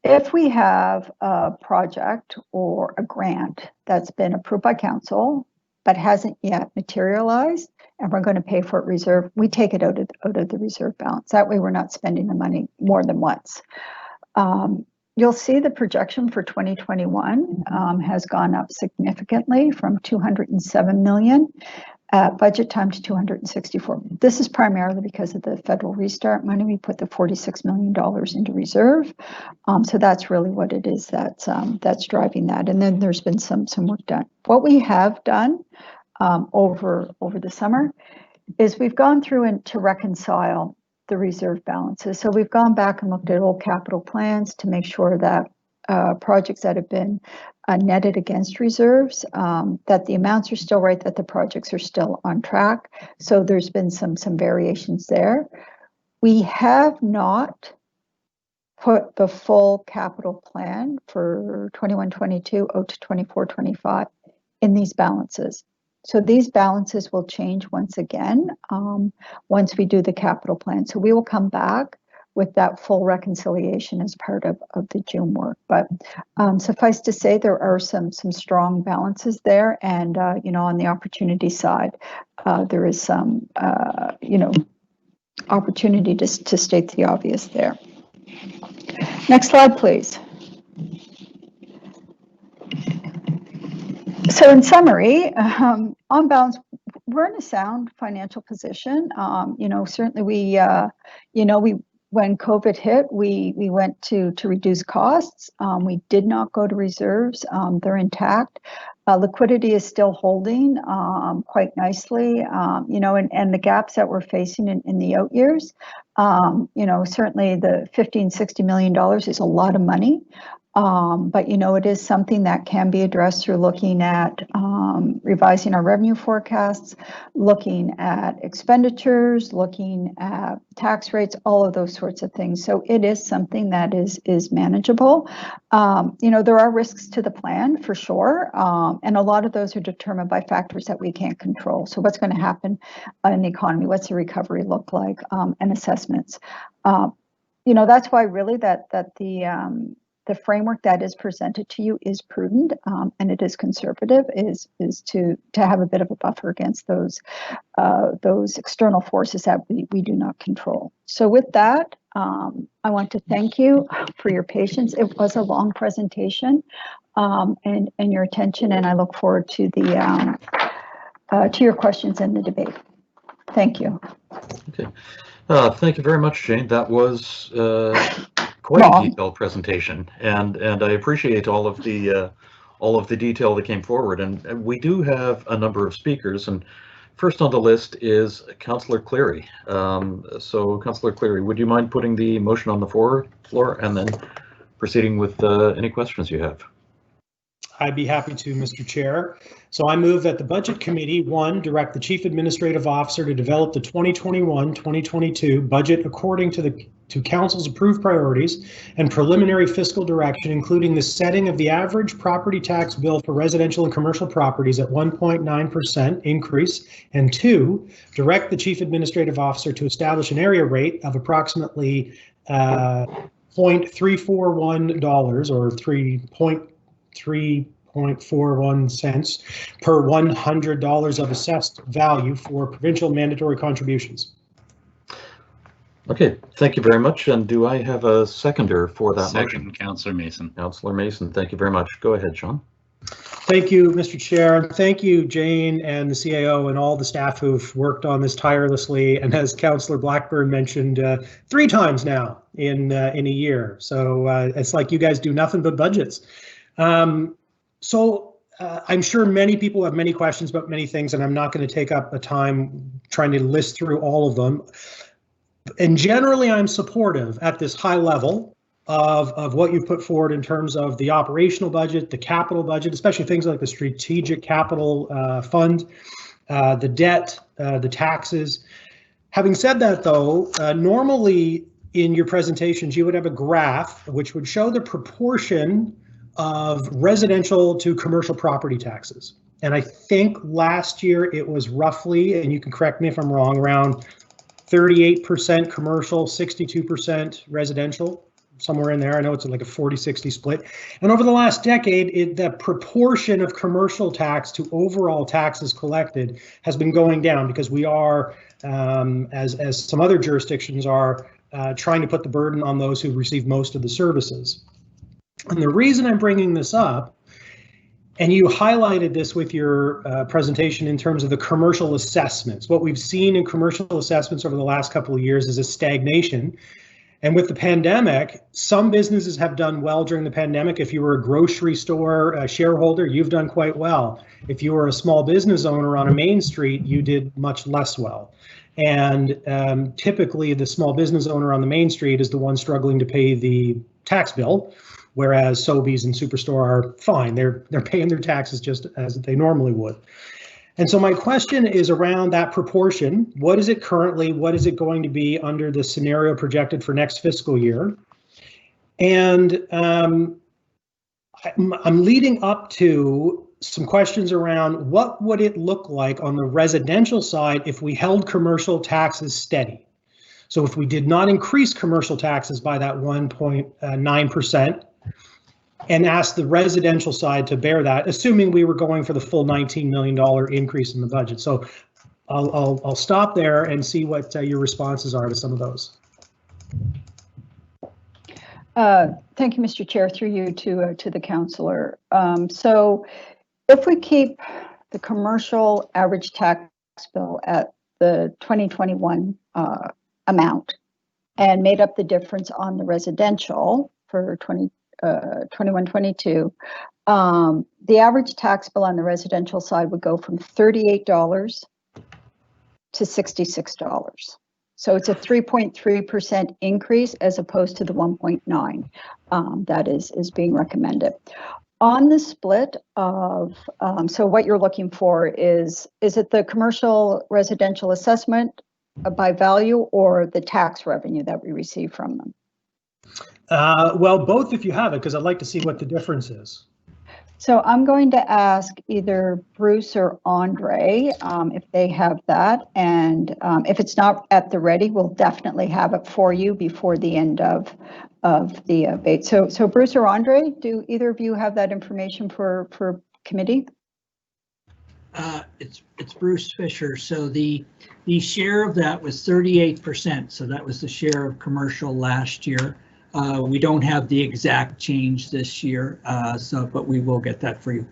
if we have a project or a grant that's been approved by council but hasn't yet materialized, and we're going to pay for it reserve, we take it out of the reserve balance. That way we're not spending the money more than once. You'll see the projection for 2021 has gone up significantly from 207 million at budget time to 264. This is primarily because of the federal restart money. We put the $46 million into reserve. So that's really what it is that's driving that. And then there's been some work done. What we have done over the summer is we've gone through and to reconcile the reserve balances. So we've gone back and looked at old capital plans to make sure that projects that have been netted against reserves, that the amounts are still right, that the projects are still on track. So there's been some variations there. We have not put the full capital plan for 21-22 out to 24-25 in these balances. So these balances will change once again once we do the capital plan. So we will come back with that full reconciliation as part of the June work. But suffice to say, there are some strong balances there, and on the opportunity side, there is some opportunity to state the obvious there. Next slide, please. So in summary, on balance, we're in a sound financial position. Certainly we when COVID hit, we went to reduce costs. We did not go to reserves. They're intact. Liquidity is still holding quite nicely, and the gaps that we're facing in the out years, certainly the $15-60 million is a lot of money. But it is something that can be addressed through looking at revising our revenue forecasts, looking at expenditures, looking at tax rates, all of those sorts of things. So it is something that is manageable. There are risks to the plan for sure, and a lot of those are determined by factors that we can't control. So what's going to happen in the economy? What's the recovery look like? And assessments. That's why really that the framework that is presented to you is prudent, and it is conservative, is to have a bit of a buffer against those external forces that we do not control. So with that, I want to thank you for your patience. It was a long presentation, and your attention, and I look forward to to your questions in the debate. Thank you. Okay. Thank you very much, Jane. That was quite a detailed presentation, and I appreciate all of the detail that came forward. And we do have a number of speakers, and first on the list is Councillor Cleary. So Councillor Cleary, would you mind putting the motion on the floor and then proceeding with any questions you have? I'd be happy to, Mr. Chair. So I move that the Budget Committee, 1, direct the Chief Administrative Officer to develop the 2021-2022 budget according to Council's approved priorities and preliminary fiscal direction, including the setting of the average property tax bill for residential and commercial properties at 1.9% increase, and 2, direct the Chief Administrative Officer to establish an area rate of approximately $0.341 or 3.41 cents per $100 of assessed value for provincial mandatory contributions. Okay, thank you very much. And do I have a seconder for that Second, motion? Councillor Mason. Councillor Mason, thank you very much. Go ahead, Sean. Thank you, Mr. Chair. Thank you, Jane and the CAO and all the staff who've worked on this tirelessly. And as Councillor Blackburn mentioned, 3 times now in a year. So it's like you guys do nothing but budgets. I'm sure many people have many questions about many things, and I'm not going to take up the time trying to list through all of them. And generally, I'm supportive at this high level of what you've put forward in terms of the operational budget, the capital budget, especially things like the strategic capital fund, the debt, the taxes. Having said that, though, normally in your presentations, you would have a graph which would show the proportion of residential to commercial property taxes. And I think last year it was roughly, and you can correct me if I'm wrong, around 38% commercial, 62% residential, somewhere in there. I know it's like a 40-60 split. And over the last decade, the proportion of commercial tax to overall taxes collected has been going down because we are, as some other jurisdictions are, trying to put the burden on those who receive most of the services. And the reason I'm bringing this up, and you highlighted this with your presentation in terms of the commercial assessments. What we've seen in commercial assessments over the last couple of years is a stagnation. And with the pandemic, some businesses have done well during the pandemic. If you were a grocery store shareholder, you've done quite well. If you were a small business owner on a main street, you did much less well. And typically the small business owner on the main street is the one struggling to pay the tax bill, whereas Sobeys and Superstore are fine. They're paying their taxes just as they normally would. And so my question is around that proportion. What is it currently? What is it going to be under the scenario projected for next fiscal year? And I'm leading up to some questions around what would it look like on the residential side if we held commercial taxes steady? So if we did not increase commercial taxes by that 1.9%, and ask the residential side to bear that, assuming we were going for the full $19 million increase in the budget. So I'll stop there and see what your responses are to some of those. Thank you, Mr. Chair, through you to the councillor. So if we keep the commercial average tax bill at the 2021 amount and made up the difference on the residential for 21-22, the average tax bill on the residential side would go from $38 to $66. So it's a 3.3% increase as opposed to the 1.9 that is being recommended. On the split of, so what you're looking for is it the commercial residential assessment by value or the tax revenue that we receive from them? Well, both if you have it, because I'd like to see what the difference is. So I'm going to ask either Bruce or Andre if they have that. And if it's not at the ready, we'll definitely have it for you before the end of the debate. So Bruce or Andre, do either of you have that information for committee? It's Bruce Fisher. So the share of that was 38%. So that was the share of commercial last year. We don't have the exact change this year, but we will get that for you.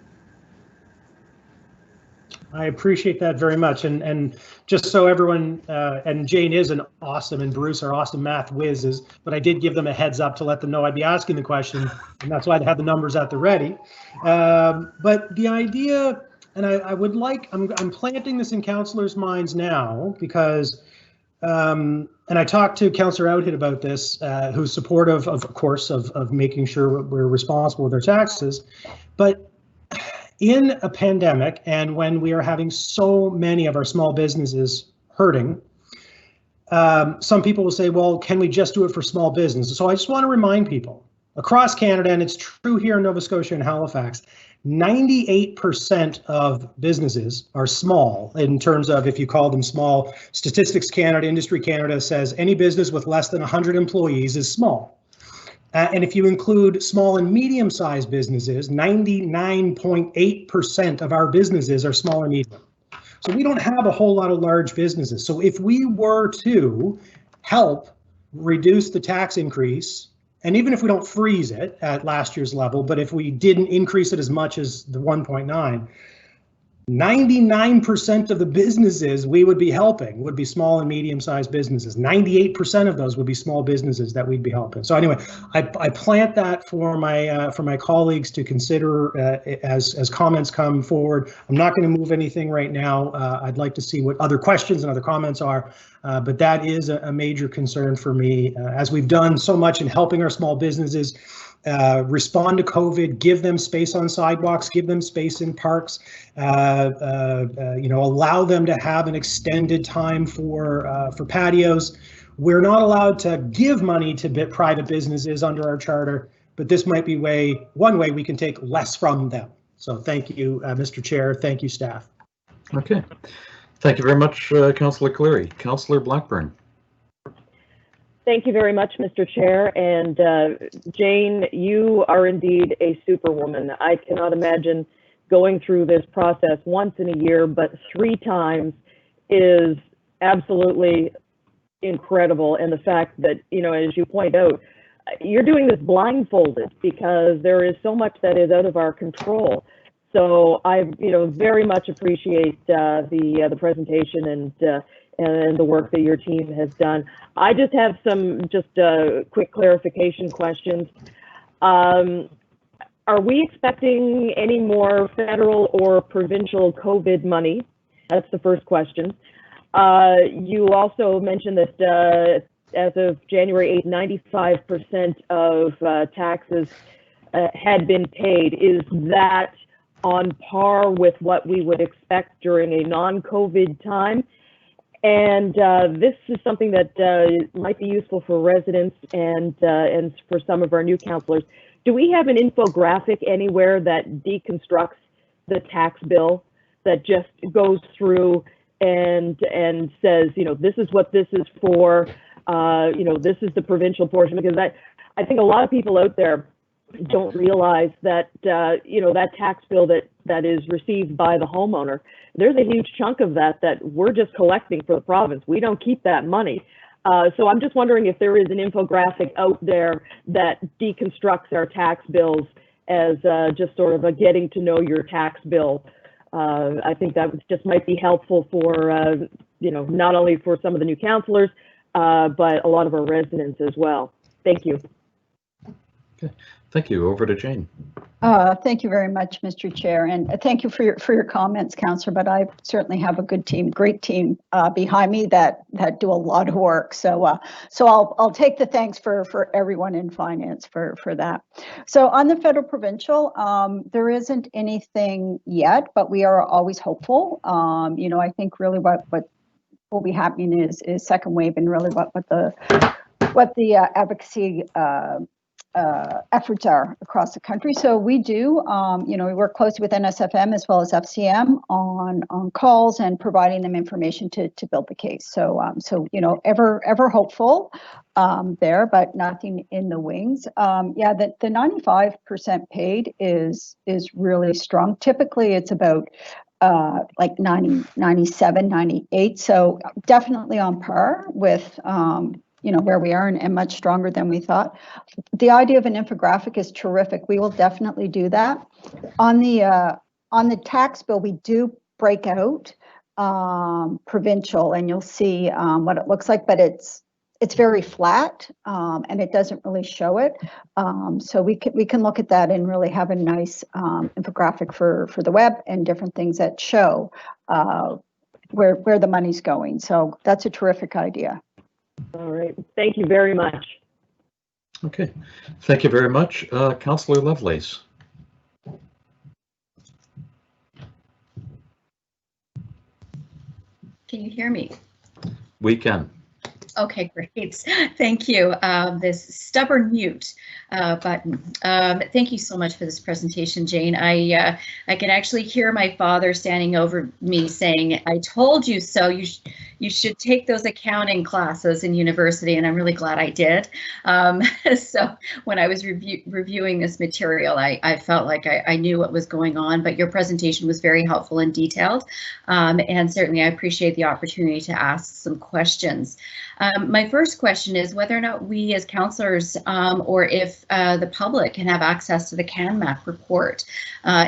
I appreciate that very much. And just so everyone, and Jane is an awesome, and Bruce are awesome math whizzes, but I did give them a heads up to let them know I'd be asking the question, and that's why I had the numbers at the ready. But the idea, and I would like, I'm planting this in councillors' minds now because and I talked to Councillor Outhit about this, who's supportive of course, of making sure we're responsible with our taxes. But in a pandemic, and when we are having so many of our small businesses hurting, some people will say, well, can we just do it for small businesses? So I just want to remind people across Canada, and it's true here in Nova Scotia and Halifax, 98% of businesses are small in terms of if you call them small. Statistics Canada, Industry Canada says any business with less than 100 employees is small. And if you include small and medium-sized businesses, 99.8% of our businesses are small and medium. So we don't have a whole lot of large businesses. So if we were to help reduce the tax increase, and even if we don't freeze it at last year's level, but if we didn't increase it as much as the 1.9, 99% of the businesses we would be helping would be small and medium-sized businesses. 98% of those would be small businesses that we'd be helping. So anyway, I plant that for my colleagues to consider as comments come forward. I'm not going to move anything right now. I'd like to see what other questions and other comments are, but that is a major concern for me. As we've done so much in helping our small businesses respond to COVID, give them space on sidewalks, give them space in parks, allow them to have an extended time for patios. We're not allowed to give money to private businesses under our charter, but this might be one way we can take less from them. So thank you, Mr. Chair. Thank you, staff. Okay. Thank you very much, Councillor Cleary. Councillor Blackburn. Thank you very much, Mr. Chair. And Jane, you are indeed a superwoman. I cannot imagine going through this process once in a year, but 3 times is absolutely incredible. And the fact that, as you point out, you're doing this blindfolded because there is so much that is out of our control. So I, very much appreciate the presentation and the work that your team has done. I just have some quick clarification questions. Are we expecting any more federal or provincial COVID money? That's the first question. You also mentioned that as of January 8th, 95% of taxes had been paid. Is that on par with what we would expect during a non-COVID time? And this is something that might be useful for residents and for some of our new councillors. Do we have an infographic anywhere that deconstructs the tax bill, that just goes through and says, you know, this is what this is for, you know, this is the provincial portion? Because I think a lot of people out there don't realize that, you know, that tax bill that is received by the homeowner, there's a huge chunk of that we're just collecting for the province. We don't keep that money. So I'm just wondering if there is an infographic out there that deconstructs our tax bills as just sort of a getting to know your tax bill. I think that just might be helpful for, you know, not only for some of the new councillors, but a lot of our residents as well. Thank you. Okay. Thank you. Over to Jane. Thank you very much, Mr. Chair, and thank you for your comments, Councillor. But I certainly have a good team, great team behind me that do a lot of work. So I'll take the thanks for everyone in finance for that. So on the federal provincial, there isn't anything yet, but we are always hopeful. You know, I think really what will be happening is second wave, and really what the advocacy efforts are across the country. So we do, you know, we work closely with NSFM as well as FCM on calls and providing them information to build the case. So you know, ever hopeful there, but nothing in the wings. Yeah, the 95% paid is really strong. Typically, it's about like 90, 97, 98. So definitely on par with you know, where we are, and much stronger than we thought. The idea of an infographic is terrific. We will definitely do that. On the tax bill, we do break out provincial, and you'll see what it looks like, but it's very flat, and it doesn't really show it. So we can look at that and really have a nice infographic for the web and different things that show where the money's going. So that's a terrific idea. All right. Thank you very much. Okay. Thank you very much. Councillor Lovelace. Can you hear me? We can. Okay, great. Thank you. This stubborn mute button. Thank you so much for this presentation, Jane. I can actually hear my father standing over me saying, "I told you so. You should take those accounting classes in university," and I'm really glad I did. So when I was reviewing this material, I felt like I knew what was going on, but your presentation was very helpful and detailed. And certainly I appreciate the opportunity to ask some questions. My first question is whether or not we as councillors or if the public can have access to the CanMac report.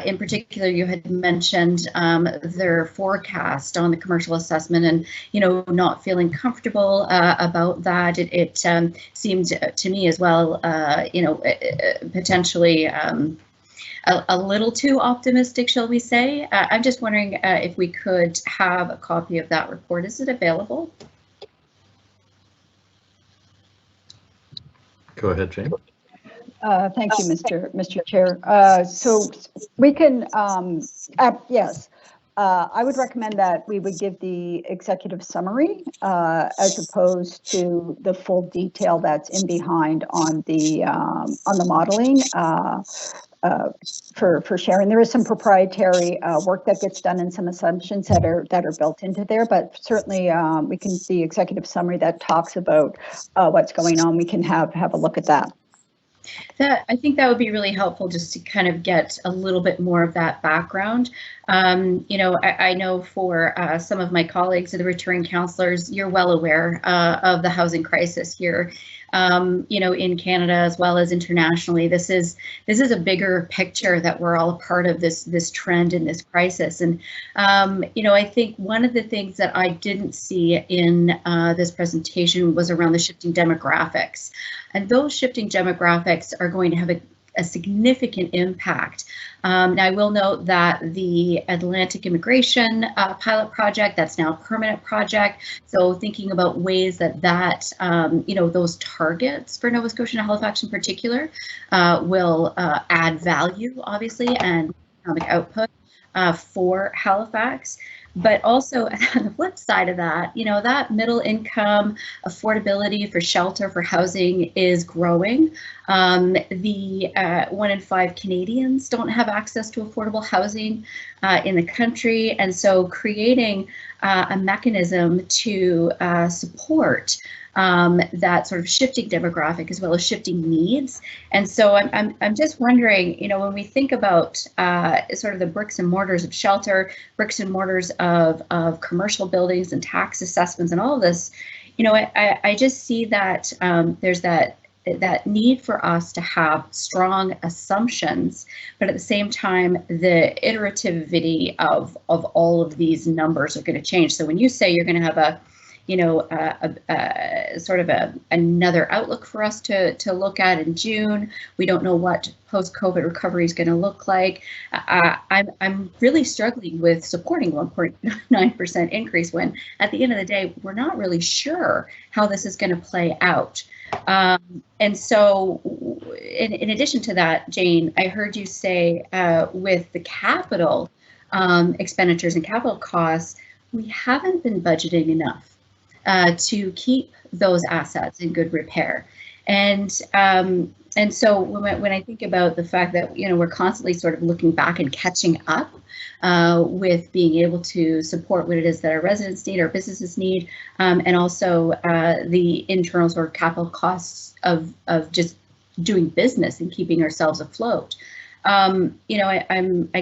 In particular, you had mentioned their forecast on the commercial assessment, and you know, not feeling comfortable about that. It seemed to me as well, you know, potentially a little too optimistic, shall we say. I'm just wondering if we could have a copy of that report. Is it available? Go ahead, Jane. Thank you, Mr. Chair. So we can, yes, I would recommend that we would give the executive summary as opposed to the full detail that's in behind on the modeling for sharing. There is some proprietary work that gets done and some assumptions that are built into there, but certainly we can see executive summary that talks about what's going on. We can have a look at that. I think that would be really helpful, just to kind of get a little bit more of that background. You know, I know for some of my colleagues, the returning councillors, you're well aware of the housing crisis here in Canada as well as internationally. This is a bigger picture that we're all a part of this trend and this crisis. And I think one of the things that I didn't see in this presentation was around the shifting demographics. And those shifting demographics are going to have a significant impact. Now, I will note that the Atlantic Immigration pilot project, that's now a permanent project. So thinking about ways that those targets for Nova Scotia and Halifax in particular will add value, obviously, and economic output for Halifax. But also on the flip side of that, that middle income affordability for shelter, for housing is growing. The 1 in 5 Canadians don't have access to affordable housing in the country. And so creating a mechanism to support that sort of shifting demographic as well as shifting needs. And so I'm just wondering, when we think about sort of the bricks and mortars of shelter, bricks and mortars of commercial buildings and tax assessments and all of this, I just see that there's that need for us to have strong assumptions, but at the same time, the iterativity of all of these numbers are going to change. So when you say you're going to have a sort of another outlook for us to look at in June. We don't know what post-COVID recovery is going to look like. I'm really struggling with supporting 1.9% increase when at the end of the day, we're not really sure how this is going to play out. And so in addition to that, Jane, I heard you say with the capital expenditures and capital costs, we haven't been budgeting enough to keep those assets in good repair. And so when I think about the fact that, we're constantly sort of looking back and catching up with being able to support what it is that our residents need, our businesses need, and also the internal sort of capital costs of just doing business and keeping ourselves afloat. I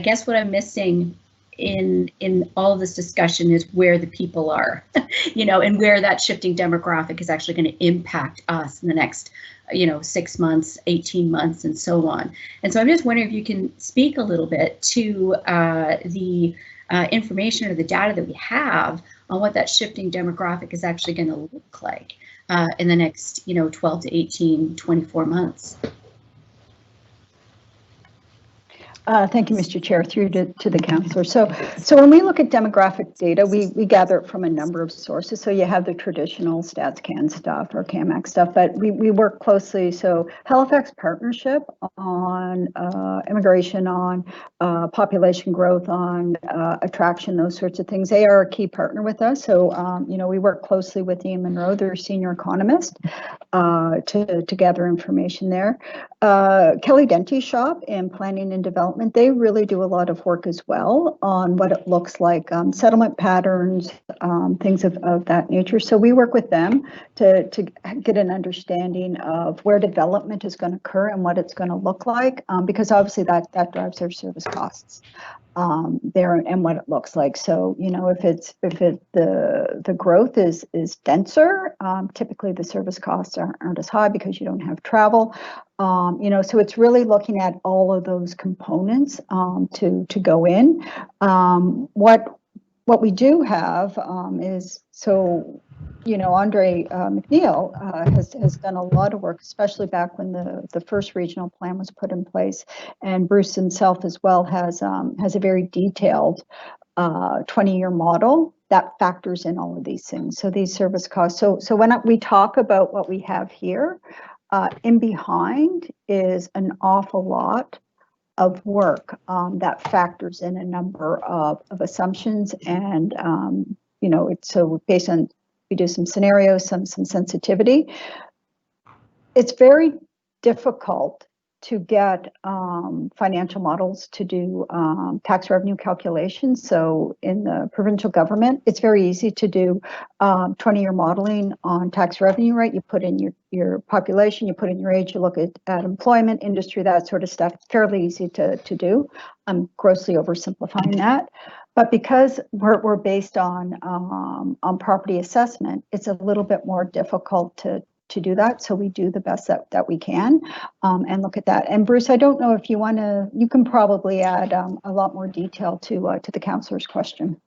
guess what I'm missing in all of this discussion is where the people are, and where that shifting demographic is actually going to impact us in the next, 6 months, 18 months, and so on. And so I'm just wondering if you can speak a little bit to the information or the data that we have on what that shifting demographic is actually going to look like in the next, 12 to 18, 24 months. Thank you, Mr. Chair, through to the councillor. So when we look at demographic data, we gather it from a number of sources. So you have the traditional StatsCan stuff or CAMAC stuff, but we work closely. So Halifax Partnership on immigration, on population growth, on attraction, those sorts of things. They are a key partner with us. So, we work closely with Ian Monroe, their senior economist, to gather information there. Kelly Denty's shop in planning and development, they really do a lot of work as well on what it looks like, settlement patterns, things of that nature. So we work with them to get an understanding of where development is going to occur and what it's going to look like, because obviously that drives their service costs there and what it looks like. So, if the growth is denser, typically the service costs aren't as high because you don't have travel. So it's really looking at all of those components to go in. What we do have is, Andre McNeil has done a lot of work, especially back when the first regional plan was put in place, and Bruce himself as well has a very detailed 20-year model that factors in all of these things. So these service costs. So when we talk about what we have here, in behind is an awful lot of work that factors in a number of assumptions, and it's so based on, we do some scenarios, some sensitivity. It's very difficult to get financial models to do tax revenue calculations. So in the provincial government, it's very easy to do 20-year modeling on tax revenue, right? You put in your population, you put in your age, you look at employment, industry, that sort of stuff. Fairly easy to do. I'm grossly oversimplifying that. But because we're based on property assessment, it's a little bit more difficult to to do that. So we do the best that we can and look at that. And Bruce, I don't know if you want to, you can probably add a lot more detail to the councillor's question.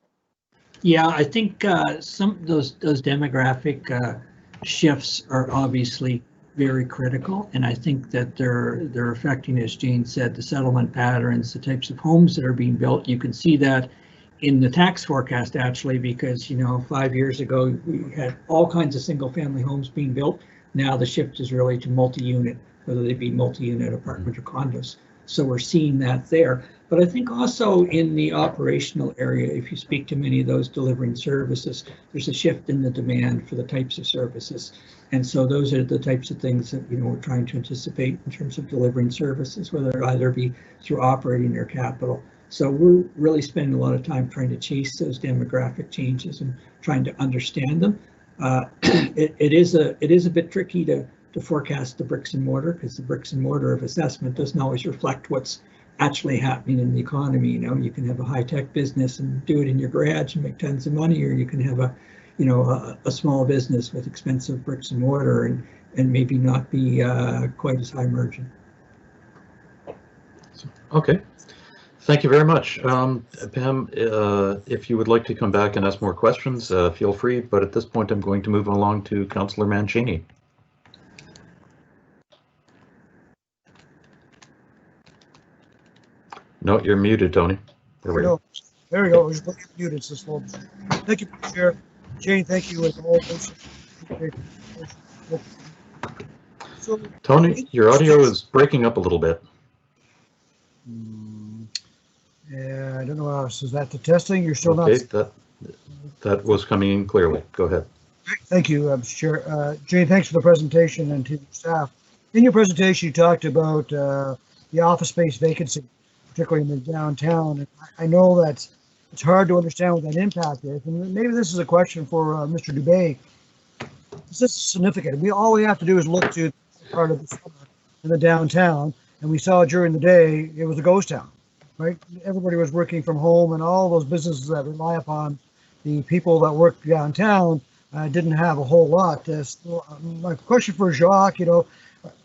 Yeah, I think some of those demographic shifts are obviously very critical, and I think that they're affecting, as Jane said, the settlement patterns, the types of homes that are being built. You can see that in the tax forecast actually, because 5 years ago we had all kinds of single-family homes being built. Now the shift is really to multi-unit, whether they be multi-unit apartment or condos. So we're seeing that there. But I think also in the operational area, if you speak to many of those delivering services, there's a shift in the demand for the types of services. And so those are the types of things that we're trying to anticipate in terms of delivering services, whether it either be through operating or capital. So we're really spending a lot of time trying to chase those demographic changes and trying to understand them. It is a bit tricky to forecast the bricks and mortar, because the bricks and mortar of assessment doesn't always reflect what's actually happening in the economy. You can have a high-tech business and do it in your garage and make tons of money, or you can have a small business with expensive bricks and mortar and maybe not be quite as high margin. Okay, thank you very much. Pam, if you would like to come back and ask more questions, feel free, but at this point I'm going to move along to Councillor Mancini. No, you're muted, Tony. There we go. There we go. We're just looking at muted. Thank you, Chair. Jane, thank you as always. So, Tony, your audio is breaking up a little bit. Yeah, I don't know how. Is that the testing? You're still okay, not. That was coming in clearly. Go ahead. Thank you, Mr. Chair. Jane, thanks for the presentation, and to your staff. In your presentation, you talked about the office space vacancy, particularly in the downtown. And I know that it's hard to understand what that impact is. And maybe this is a question for Mr. Dubé. This is significant. All we have to do is look to part of the summer in the downtown, and we saw during the day it was a ghost town, right? Everybody was working from home, and all those businesses that rely upon the people that work downtown didn't have a whole lot. So, my question for Jacques,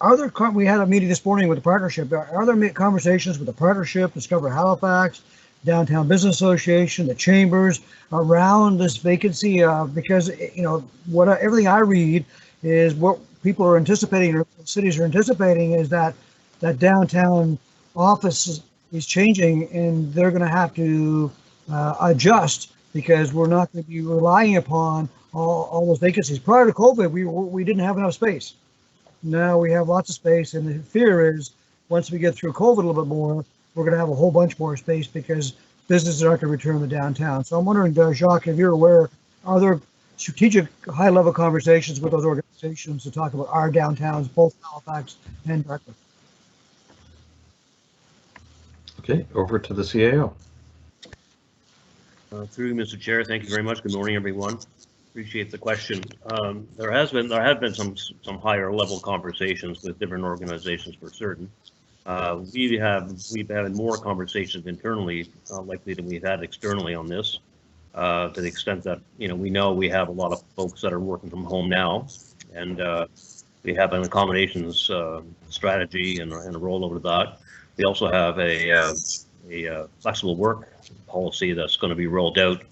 are there, we had a meeting this morning with the partnership. Are there conversations with the partnership, Discover Halifax, Downtown Business Association, the chambers around this vacancy? Because everything I read is what people are anticipating, or cities are anticipating, is that downtown office is changing, and they're going to have to adjust, because we're not going to be relying upon all those vacancies. Prior to COVID, we didn't have enough space. Now we have lots of space, and the fear is once we get through COVID a little bit more, we're going to have a whole bunch more space because businesses aren't going to return to downtown. So I'm wondering, Jacques, if you're aware, are there strategic high-level conversations with those organizations to talk about our downtowns, both Halifax and Dartmouth? Okay, over to the CAO. Through Mr. Chair, thank you very much. Good morning, everyone. Appreciate the question. There have been some higher level conversations with different organizations for certain. We've had more conversations internally, likely than we've had externally on this, to the extent that we know we have a lot of folks that are working from home now, and we have an accommodations strategy and a rollover to that. We also have a flexible work policy that's going to be rolled out,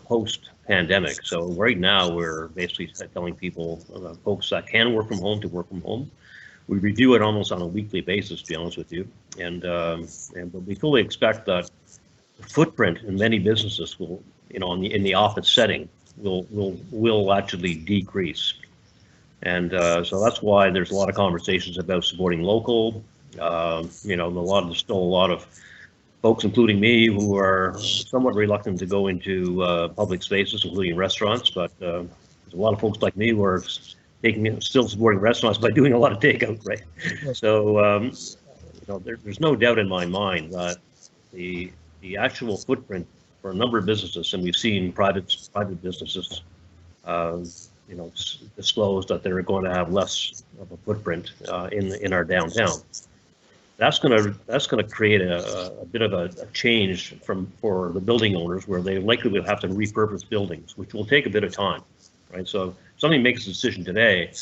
post pandemic. So right now we're basically telling people, folks that can work from home, to work from home. We review it almost on a weekly basis, to be honest with you, but we fully expect that the footprint in many businesses will, in the office setting, will actually decrease, and so that's why there's a lot of conversations about supporting local. There's still a lot of folks, including me, who are somewhat reluctant to go into public spaces, including restaurants, but there's a lot of folks like me who are still supporting restaurants by doing a lot of takeout, right? So, there's no doubt in my mind that the actual footprint for a number of businesses, and we've seen private businesses, disclose that they're going to have less of a footprint in our downtown. That's going to create a bit of a change for the building owners, where they likely will have to repurpose buildings, which will take a bit of time, right? So if somebody makes a decision today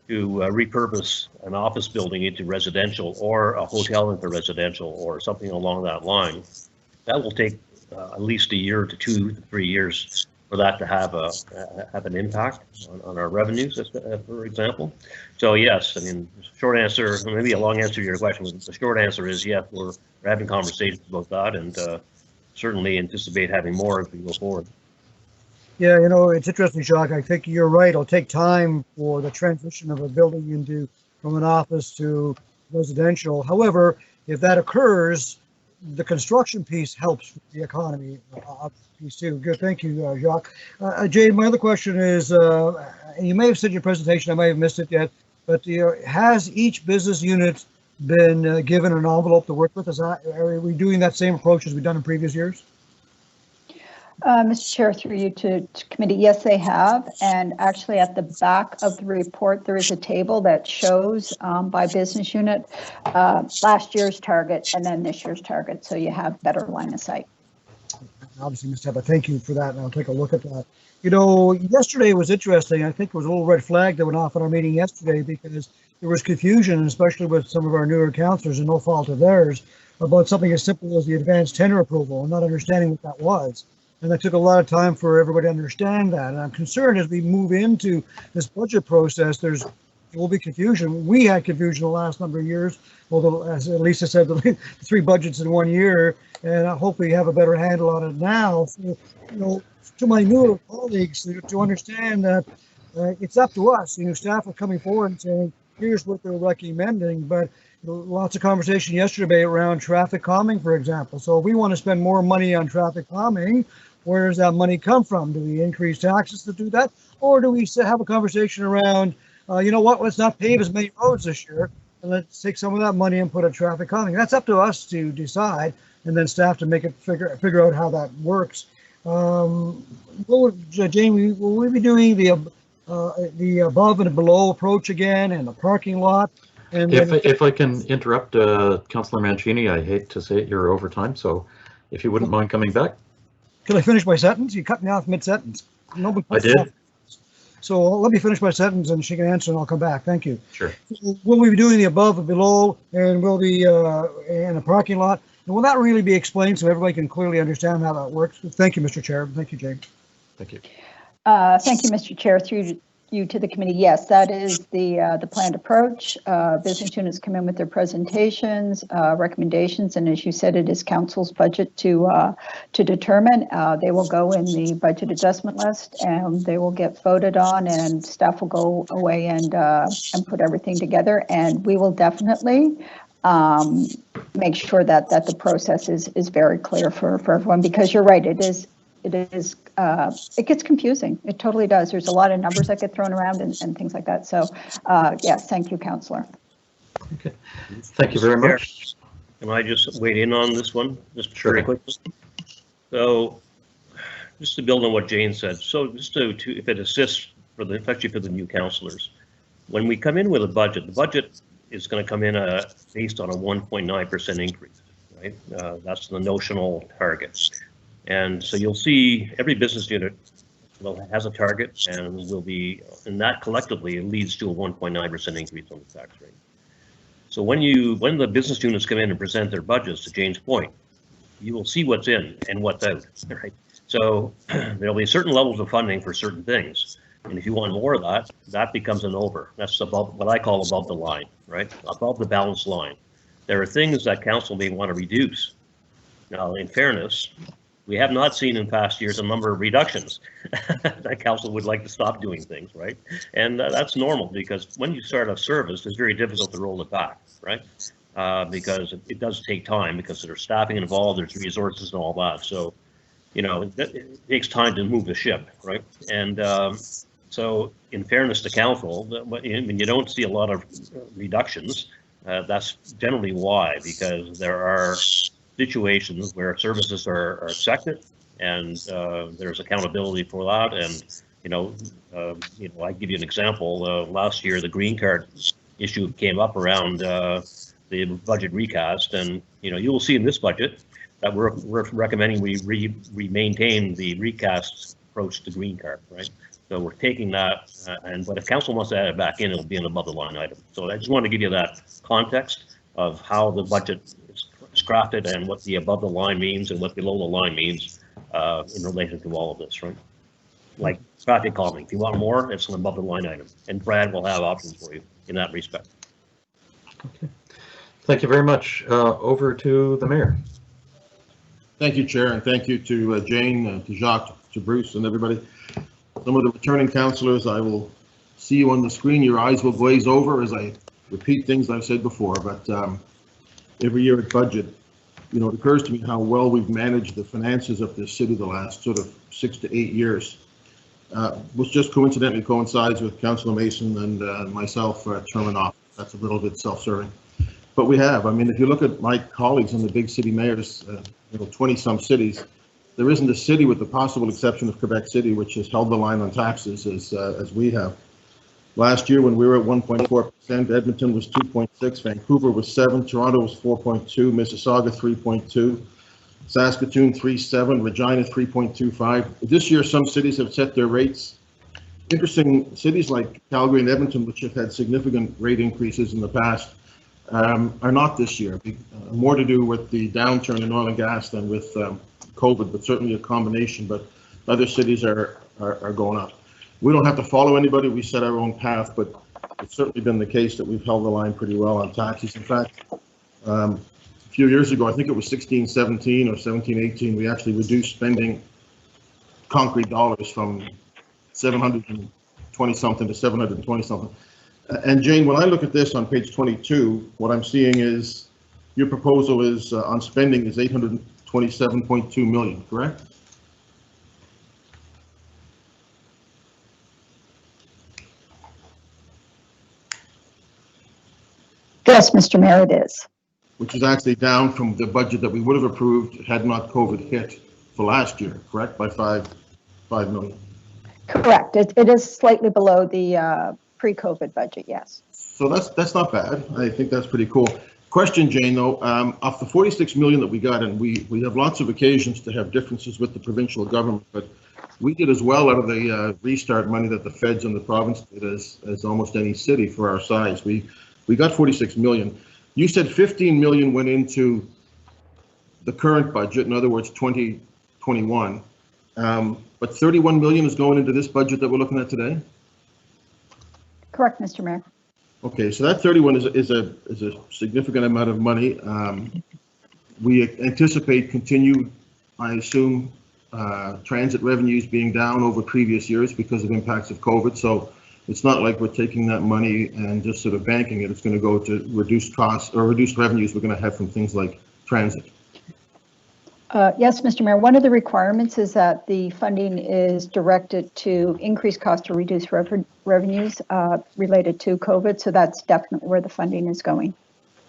repurpose an office building into residential or a hotel into residential or something along that line, that will take at least a year to 2 to 3 years for that to have an impact on our revenues, for example. So yes, I mean, short answer, maybe a long answer to your question, but the short answer is yes, we're having conversations about that, and certainly anticipate having more as we go forward. Yeah, you know, it's interesting, Jacques. I think you're right. It'll take time for the transition of a building from an office to residential. However, if that occurs, the construction piece helps the economy piece too. Good, thank you, Jacques. Jane, my other question is, you may have said in your presentation, I may have missed it yet, but has each business unit been given an envelope to work with? Are we doing that same approach as we've done in previous years? Mr. Chair, through you to committee, yes, they have. And actually at the back of the report, there is a table that shows by business unit last year's target and then this year's target. So you have better line of sight. Obviously, Mr. But thank you for that. And I'll take a look at that. You know, yesterday was interesting. I think it was a little red flag that went off at our meeting yesterday because there was confusion, especially with some of our newer councillors, and no fault of theirs, about something as simple as the advanced tender approval and not understanding what that was. And that took a lot of time for everybody to understand that. And I'm concerned as we move into this budget process, there will be confusion. We had confusion the last number of years, although, as Lisa said, the 3 budgets in 1 year, and I hope we have a better handle on it now. So, you know, to my newer colleagues to understand that it's up to us. You know, staff are coming forward and saying, here's what they're recommending, but lots of conversation yesterday around traffic calming, for example. So if we want to spend more money on traffic calming, where does that money come from? Do we increase taxes to do that? Or do we have a conversation around, you know what, let's not pave as many roads this year, and let's take some of that money and put a traffic calming. That's up to us to decide, and then staff to make it figure out how that works. Jane, will we be doing the above and below approach again and the parking lot? And if I can interrupt, Councillor Mancini, I hate to say it, you're over time, so if you wouldn't mind coming back. Can I finish my sentence? You cut me off mid-sentence. I did. So let me finish my sentence and she can answer and I'll come back. Thank you. Sure. Will we be doing the above and below, and will be in a parking lot? And will that really be explained so everybody can clearly understand how that works? Thank you, Mr. Chair. Thank you, Jane. Thank you. Thank you, Mr. Chair. Through you to the committee, yes, that is the planned approach. Business units come in with their presentations, recommendations, and as you said, it is council's budget to determine. They will go in the budget adjustment list, and they will get voted on, and staff will go away and put everything together. And we will definitely make sure that the process is very clear for everyone, because you're right, it gets confusing. It totally does. There's a lot of numbers that get thrown around and things like that. So yes, thank you, Councillor. Okay, thank you very much. Can I just weigh in on this one, just Sure. very quickly? So, just to build on what Jane said, so just to if it assists especially for the new councillors, when we come in with a budget, the budget is going to come in based on a 1.9% increase, right? That's the notional target. And so you'll see every business unit has a target, and and that collectively leads to a 1.9% increase on the tax rate. So when the business units come in and present their budgets, to Jane's point, you will see what's in and what's out, right? So there'll be certain levels of funding for certain things. And if you want more of that, that becomes an over. That's above what I call above the line, right? Above the balance line. There are things that council may want to reduce. Now, in fairness, we have not seen in past years a number of reductions that council would like to stop doing things, right? And that's normal, because when you start a service, it's very difficult to roll it back, right? Because it does take time, because there's staffing involved, there's resources and all that. So, you know, it takes time to move the ship, right? And so in fairness to council, when you don't see a lot of reductions, that's generally why, because there are situations where services are accepted, and there's accountability for that. And I give you an example. Last year, the green card issue came up around the budget recast, and you will see in this budget that we're recommending we maintain the recast approach to green card, right? So we're taking that, but if council wants to add it back in, it'll be an above the line item. So I just want to give you that context of how the budget is crafted and what the above the line means and what below the line means in relation to all of this, right? Like traffic calming, if you want more, it's an above the line item, and Brad will have options for you in that respect. Okay. Thank you very much. Over to the mayor. Thank you, Chair, and thank you to Jane, to Jacques, to Bruce, and everybody. Some of the returning councillors, I will see you on the screen. Your eyes will glaze over as I repeat things I've said before, but every year at budget, you know, it occurs to me how well we've managed the finances of this city the last sort of 6 to 8 years. Which just coincidentally coincides with Councillor Mason and myself terming off. That's a little bit self-serving. But we have. I mean, if you look at my colleagues in the big city mayors, 20-some cities, there isn't a city, with the possible exception of Quebec City, which has held the line on taxes as we have. Last year, when we were at 1.4%, Edmonton was 2.6%, Vancouver was 7%, Toronto was 4.2%, Mississauga 3.2%, Saskatoon 3.7%, Regina 3.25%. This year, some cities have set their rates. Interesting, cities like Calgary and Edmonton, which have had significant rate increases in the past, are not this year. More to do with the downturn in oil and gas than with COVID, but certainly a combination. But other cities are going up. We don't have to follow anybody. We set our own path, but it's certainly been the case that we've held the line pretty well on taxes. In fact, a few years ago, I think it was 16-17 or 17-18, we actually reduced spending concrete dollars from 720 something to 720 something. And Jane, when I look at this on page 22, what I'm seeing is your proposal is on spending is 827.2 million, correct? Yes, Mr. Mayor, it is. Which is actually down from the budget that we would have approved had not COVID hit for last year, correct? By 5 million. Correct. It is slightly below the pre-COVID budget, yes. So that's not bad. I think that's pretty cool. Question, Jane, though, of the 46 million that we got, and we have lots of occasions to have differences with the provincial government, but we did as well out of the restart money that the feds and the province did as almost any city for our size. We got 46 million. You said 15 million went into the current budget, in other words, 2021. But 31 million is going into this budget that we're looking at today? Correct, Mr. Mayor. Okay, so that 31 is a significant amount of money. We anticipate continued, I assume, transit revenues being down over previous years because of impacts of COVID. So it's not like we're taking that money and just sort of banking it. It's going to go to reduced costs or reduced revenues we're going to have from things like transit. Yes, Mr. Mayor, one of the requirements is that the funding is directed to increase costs or reduce revenues related to COVID. So that's definitely where the funding is going.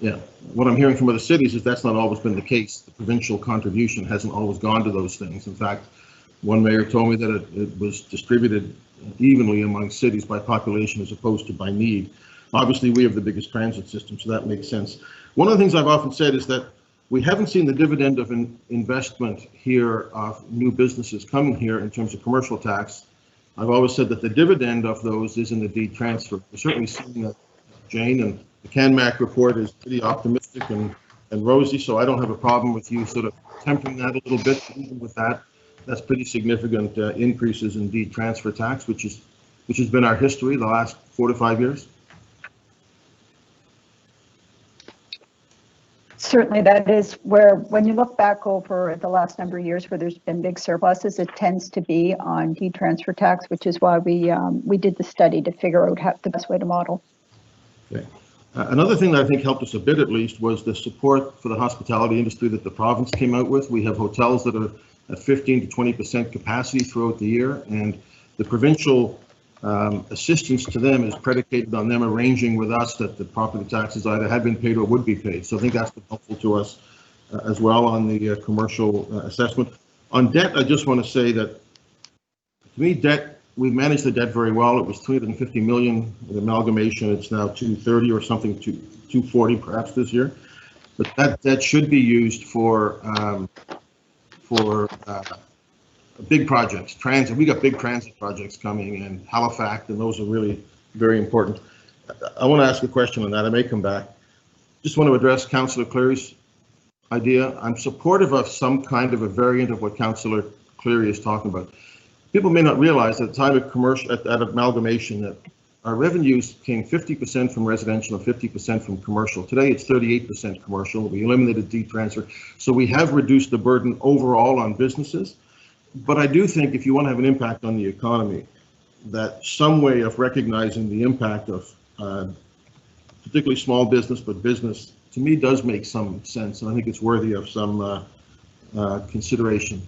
Yeah, what I'm hearing from other cities is that's not always been the case. The provincial contribution hasn't always gone to those things. In fact, one mayor told me that it was distributed evenly among cities by population as opposed to by need. Obviously, we have the biggest transit system, so that makes sense. One of the things I've often said is that we haven't seen the dividend of investment here of new businesses coming here in terms of commercial tax. I've always said that the dividend of those is in the deed transfer. We're certainly seeing that, Jane, and the CanMac report is pretty optimistic and rosy, so I don't have a problem with you sort of tempering that a little bit. Even with that, that's pretty significant increases in deed transfer tax, which has been our history the last 4 to 5 years. Certainly, that is where, when you look back over the last number of years where there's been big surpluses, it tends to be on deed transfer tax, which is why we did the study to figure out the best way to model. Okay. Another thing that I think helped us a bit, at least, was the support for the hospitality industry that the province came out with. We have hotels that are at 15 to 20% capacity throughout the year, and the provincial assistance to them is predicated on them arranging with us that the property taxes either had been paid or would be paid. So I think that's been helpful to us as well on the commercial assessment. On debt, I just want to say that, to me, debt, we've managed the debt very well. It was 350 million with amalgamation. It's now 230 or something, 240 perhaps this year. But that should be used for big projects, transit. We got big transit projects coming in Halifax, and those are really very important. I want to ask a question on that. I may come back. Just want to address Councillor Cleary's idea. I'm supportive of some kind of a variant of what Councillor Cleary is talking about. People may not realize at the time of commercial, at amalgamation, that our revenues came 50% from residential and 50% from commercial. Today it's 38% commercial. We eliminated deed-transfer. So we have reduced the burden overall on businesses. But I do think if you want to have an impact on the economy, that some way of recognizing the impact of particularly small business, but business, to me, does make some sense. And I think it's worthy of some consideration.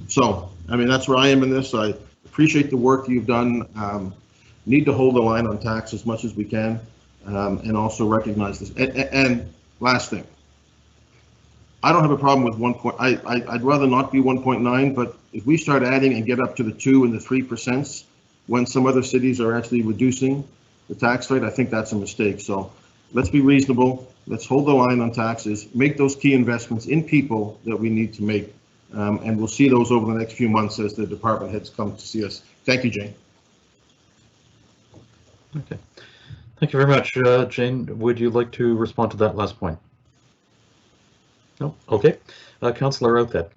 So, I mean, that's where I am in this. I appreciate the work you've done. Need to hold the line on tax as much as we can, and also recognize this. And last thing, I don't have a problem with 1 point. I'd rather not be 1.9, but if we start adding and get up to the 2 and the 3%, when some other cities are actually reducing the tax rate, I think that's a mistake. So let's be reasonable. Let's hold the line on taxes, make those key investments in people that we need to make. And we'll see those over the next few months as the department heads come to see us. Thank you, Jane. Okay. Thank you very much. Jane, would you like to respond to that last point? No? Okay. Councillor Outhet.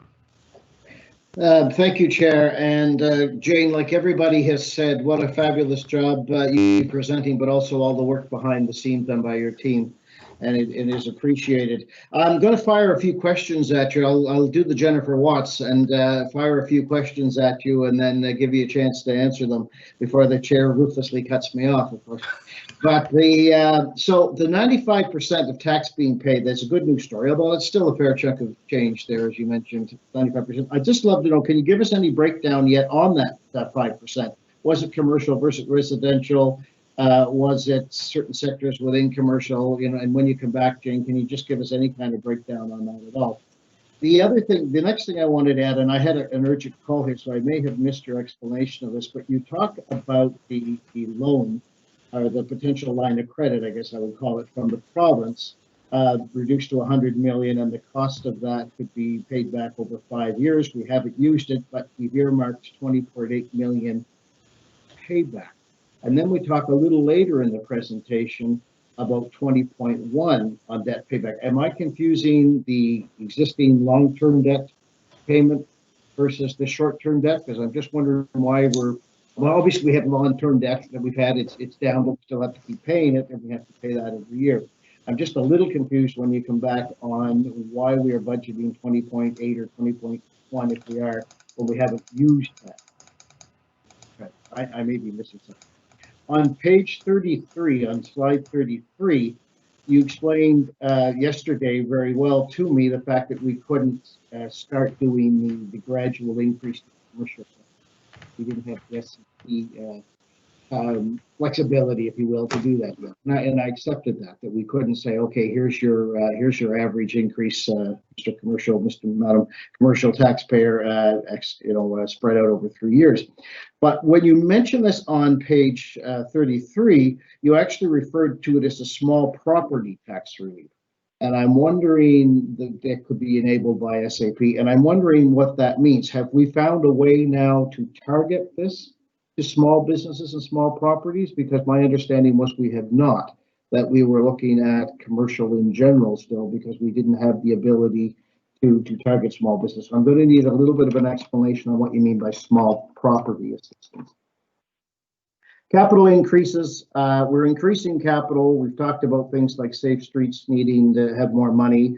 Thank you, Chair. And Jane, like everybody has said, what a fabulous job you presenting, but also all the work behind the scenes done by your team. And it is appreciated. I'm going to fire a few questions at you. I'll do the Jennifer Watts and fire a few questions at you, and then give you a chance to answer them before the chair ruthlessly cuts me off, of course. But so the 95% of tax being paid, that's a good news story, although it's still a fair chunk of change there, as you mentioned, 95%. I'd just love to know, can you give us any breakdown yet on that 5%? Was it commercial versus residential? Was it certain sectors within commercial, you know, and when you come back, Jane, can you just give us any kind of breakdown on that at all? The other thing, the next thing I wanted to add, and I had an urgent call here, so I may have missed your explanation of this, but you talk about the loan, or the potential line of credit, I guess I would call it, from the province, reduced to 100 million, and the cost of that could be paid back over 5 years. We haven't used it, but we've earmarked 20.8 million payback. And then we talk a little later in the presentation about 20.1 on debt payback. Am I confusing the existing long-term debt payment versus the short-term debt? Because I'm just wondering why well, obviously we have long-term debt that we've had, it's down, but we still have to keep paying it, and we have to pay that every year. I'm just a little confused when you come back on why we are budgeting 20.8 or 20.1 if we are, when we haven't used that. Okay. I may be missing something. On page 33, on slide 33, you explained yesterday very well to me the fact that we couldn't start doing the gradual increase in commercial. We didn't have the S&P flexibility, if you will, to do that yet. And I accepted that we couldn't say, okay, here's your average increase, Mr. Commercial, Madam Commercial Taxpayer, spread out over 3 years. But when you mention this on page 33, you actually referred to it as a small property tax relief. And I'm wondering that could be enabled by SAP. And I'm wondering what that means. Have we found a way now to target this to small businesses and small properties? Because my understanding was we have not, that we were looking at commercial in general still, because we didn't have the ability to target small business. So I'm going to need a little bit of an explanation on what you mean by small property assistance. Capital increases, we're increasing capital. We've talked about things like Safe Streets needing to have more money.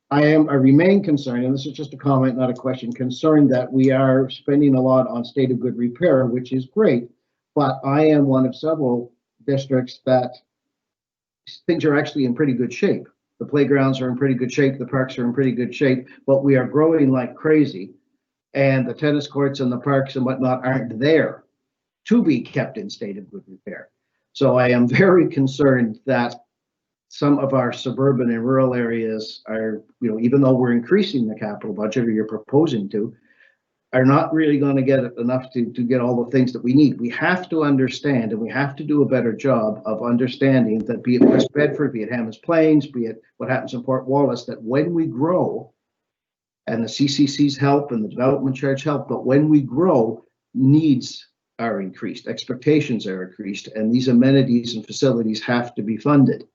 I remain concerned, and this is just a comment, not a question, concerned that we are spending a lot on state of good repair, which is great, but I am one of several districts that things are actually in pretty good shape. The playgrounds are in pretty good shape, the parks are in pretty good shape, but we are growing like crazy, and the tennis courts and the parks and whatnot aren't there to be kept in state of good repair. So I am very concerned that some of our suburban and rural areas are, even though we're increasing the capital budget, or you're proposing to, are not really going to get enough to get all the things that we need. We have to understand, and we have to do a better job of understanding that, be it West Bedford, be it Hammonds Plains, be it what happens in Port Wallace, that when we grow and the CCC's help and the development charge help. But when we grow, needs are increased, expectations are increased, and these amenities and facilities have to be funded.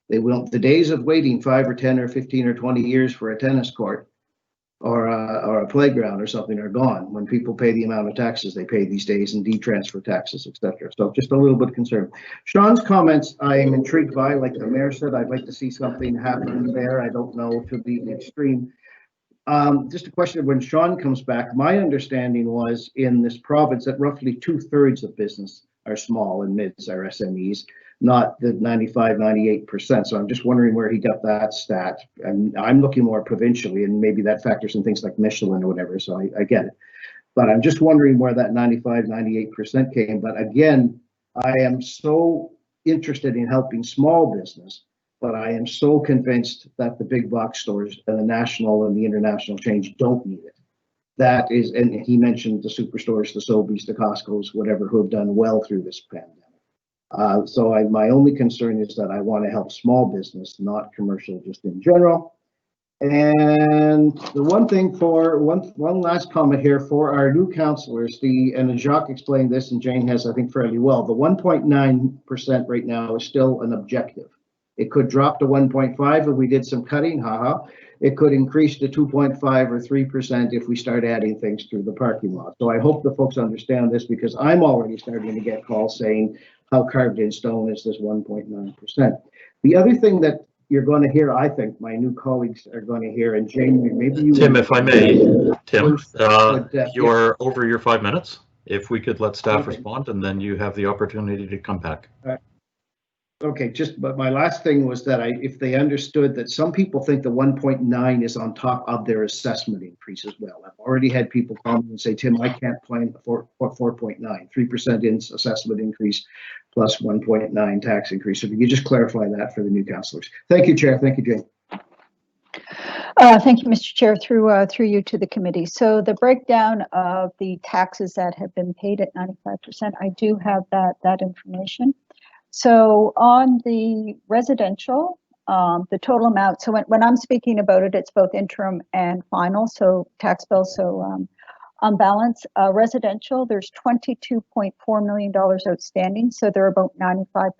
They will. The days of waiting 5 or 10 or 15 or 20 years for a tennis court or a playground or something are gone. When people pay the amount of taxes they pay these days and de-transfer taxes, etc. So just a little bit of concern. Sean's comments I am intrigued by. Like the mayor said, I'd like to see something happen there. I don't know to the extreme. Just a question of when Sean comes back, my understanding was in this province that roughly 2/3 of business are small and mids are SMEs, not the 95, 98%. So I'm just wondering where he got that stat. And I'm looking more provincially, and maybe that factors in things like Michelin or whatever. So I get it. But I'm just wondering where that 95, 98% came. But again, I am so interested in helping small business, but I am so convinced that the big box stores and the national and the international chains don't need it. That is, and he mentioned the superstores, the Sobeys, the Costco's, whatever, who have done well through this pandemic. So my only concern is that I want to help small business, not commercial, just in general. And the one thing for one last comment here for our new councillors, and Jacques explained this, and Jane has, I think, fairly well. The 1.9% right now is still an objective. It could drop to 1.5 if we did some cutting, haha. It could increase to 2.5 or 3% if we start adding things through the parking lot. So I hope the folks understand this, because I'm already starting to get calls saying how carved in stone is this 1.9%. The other thing that you're going to hear, I think my new colleagues are going to hear, and Jane, maybe you— Tim, if I may, Tim, you're over your 5 minutes. If we could let staff respond, and then you have the opportunity to come back. Okay, but my last thing was that if they understood that some people think the 1.9 is on top of their assessment increase as well. I've already had people call me and say, Tim, I can't plan for 4.9, 3% in assessment increase plus 1.9 tax increase. So if you could just clarify that for the new councillors. Thank you, Chair. Thank you, Jane. Thank you, Mr. Chair, through you to the committee. So the breakdown of the taxes that have been paid at 95%, I do have that information. So on the residential, the total amount, so when I'm speaking about it, it's both interim and final, so tax bills. So on balance, residential, there's $22.4 million outstanding, so they're about 95%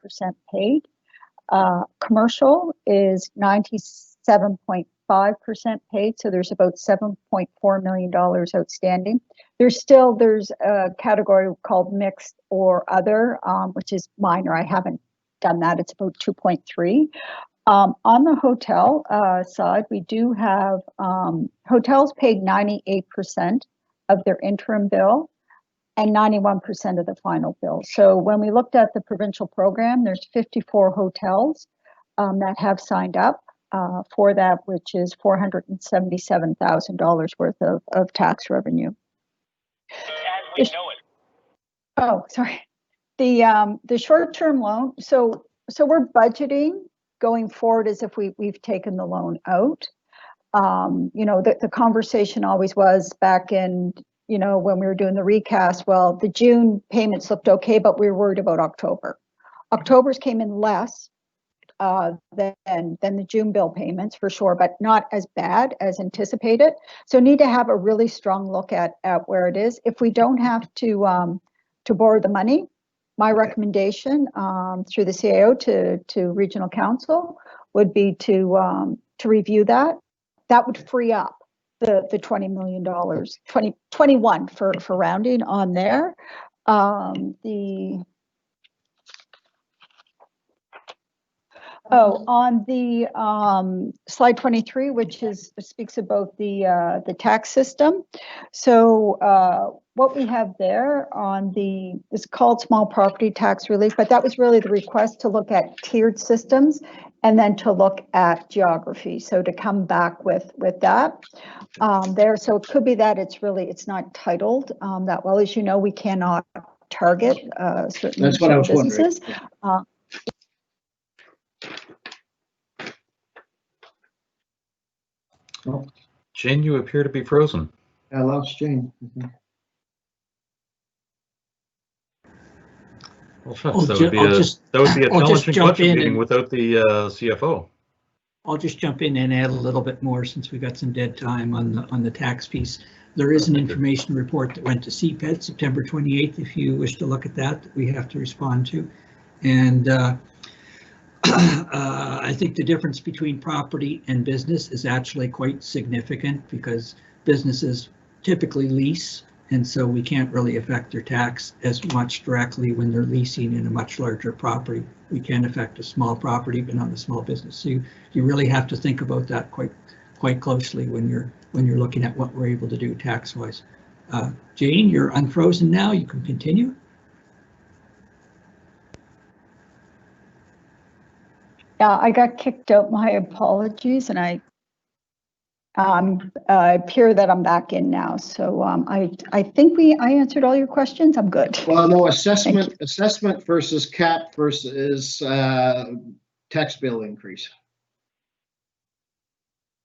paid. Commercial is 97.5% paid, so there's about $7.4 million outstanding. There's a category called mixed or other, which is minor. I haven't done that. It's about 2.3. On the hotel side, we do have hotels paid 98% of their interim bill and 91% of the final bill. So when we looked at the provincial program, there's 54 hotels that have signed up for that, which is $477,000 worth of tax revenue. Oh, sorry. The short-term loan. So we're budgeting going forward as if we've taken the loan out. The conversation always was back in, when we were doing the recast. Well, the June payments looked okay, but we were worried about October. October's came in less than the June bill payments for sure, but not as bad as anticipated. So need to have a really strong look at where it is. If we don't have to borrow the money, my recommendation through the CAO to regional council would be to review that. That would free up the $20 million, 21 for rounding on there. On the slide 23, which speaks about the tax system. So what we have there is called small property tax relief, but that was really the request to look at tiered systems and then to look at geography. So to come back with that there. So it could be that it's not titled that well. As you know, we cannot target certain That's what I was businesses. wondering. Jane, you appear to be frozen. I lost Jane. Well, shucks, that would be a challenging budget meeting without the CFO. I'll just jump in and add a little bit more since we got some dead time on the tax piece. There is an information report that went to CPED September 28th, if you wish to look at that we have to respond to. And I think the difference between property and business is actually quite significant because businesses typically lease, and so we can't really affect their tax as much directly when they're leasing in a much larger property. We can affect a small property, but not a small business. So you really have to think about that quite closely when you're looking at what we're able to do tax-wise. Jane, you're unfrozen now. You can continue. Yeah, I got kicked out. My apologies, and I appear that I'm back in now. So I think I answered all your questions. I'm good. Well, no, assessment versus cap versus tax bill increase.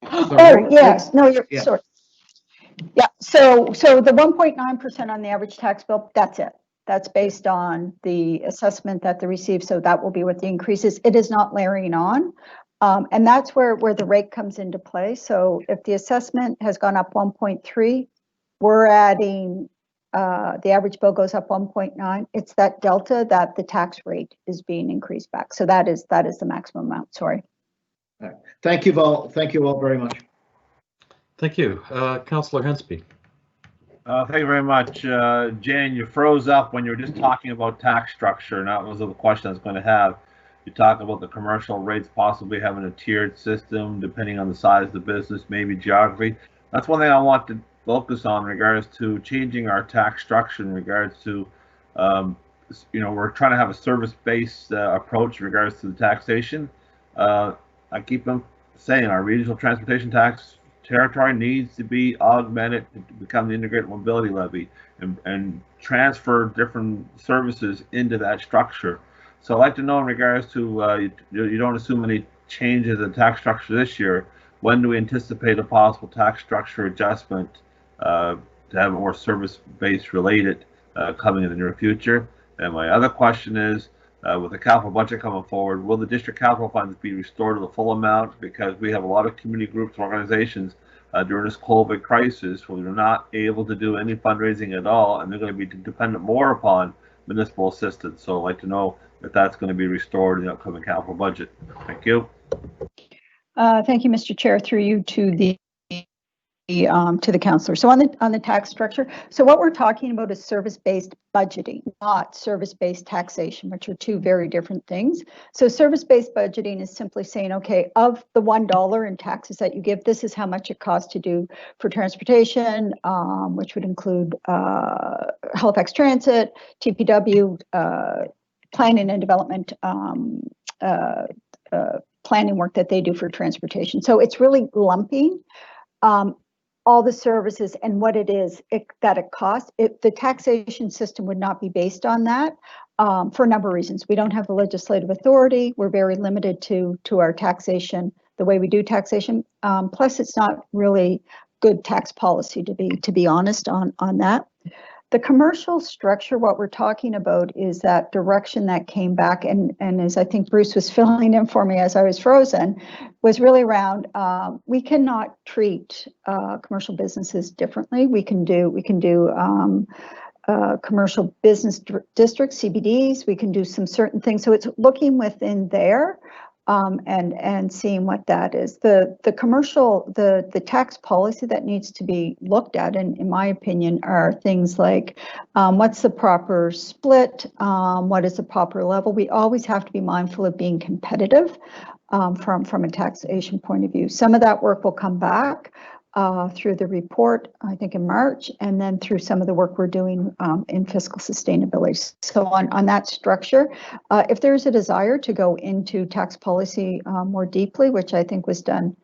Oh, yes. No, you're sorry. Yeah. So the 1.9% on the average tax bill, that's it. That's based on the assessment that they receive. So that will be what the increase is. It is not layering on. And that's where the rate comes into play. So if the assessment has gone up 1.3, we're adding, the average bill goes up 1.9. It's that delta that the tax rate is being increased back. So that is the maximum amount. Sorry. Right. Thank you all. Thank you all very much. Thank you. Councillor Hensby. Thank you very much. Jane, you froze up when you were just talking about tax structure, and that was the question I was going to have. You talk about the commercial rates possibly having a tiered system depending on the size of the business, maybe geography. That's one thing I want to focus on in regards to changing our tax structure in regards to, we're trying to have a service-based approach in regards to the taxation. I keep on saying our regional transportation tax territory needs to be augmented to become the integrated mobility levy and transfer different services into that structure. So I'd like to know in regards to, you don't assume any changes in tax structure this year. When do we anticipate a possible tax structure adjustment to have more service-based related coming in the near future? And my other question is, with the capital budget coming forward, will the district capital funds be restored to the full amount? Because we have a lot of community groups and organizations during this COVID crisis where they're not able to do any fundraising at all, and they're going to be dependent more upon municipal assistance. So I'd like to know if that's going to be restored in the upcoming capital budget. Thank you. Thank you, Mr. Chair. Through you to the councillor. So on the tax structure, so what we're talking about is service-based budgeting, not service-based taxation, which are two very different things. So service-based budgeting is simply saying, okay, of the $1 in taxes that you give, this is how much it costs to do for transportation, which would include Halifax Transit, TPW, planning and development, planning work that they do for transportation. So it's really lumping all the services and what it is that it costs. The taxation system would not be based on that for a number of reasons. We don't have the legislative authority. We're very limited to our taxation, the way we do taxation. Plus, it's not really good tax policy, to be honest on that. The commercial structure, what we're talking about is that direction that came back, and as I think Bruce was filling in for me as I was frozen, was really around we cannot treat commercial businesses differently. We can do commercial business districts, CBDs. We can do some certain things. So it's looking within there. And seeing what that is. The commercial, the tax policy that needs to be looked at, in my opinion, are things like what's the proper split, what is the proper level. We always have to be mindful of being competitive from a taxation point of view. Some of that work will come back through the report, I think in March, and then through some of the work we're doing in fiscal sustainability. So on that structure, if there's a desire to go into tax policy more deeply, which I think was done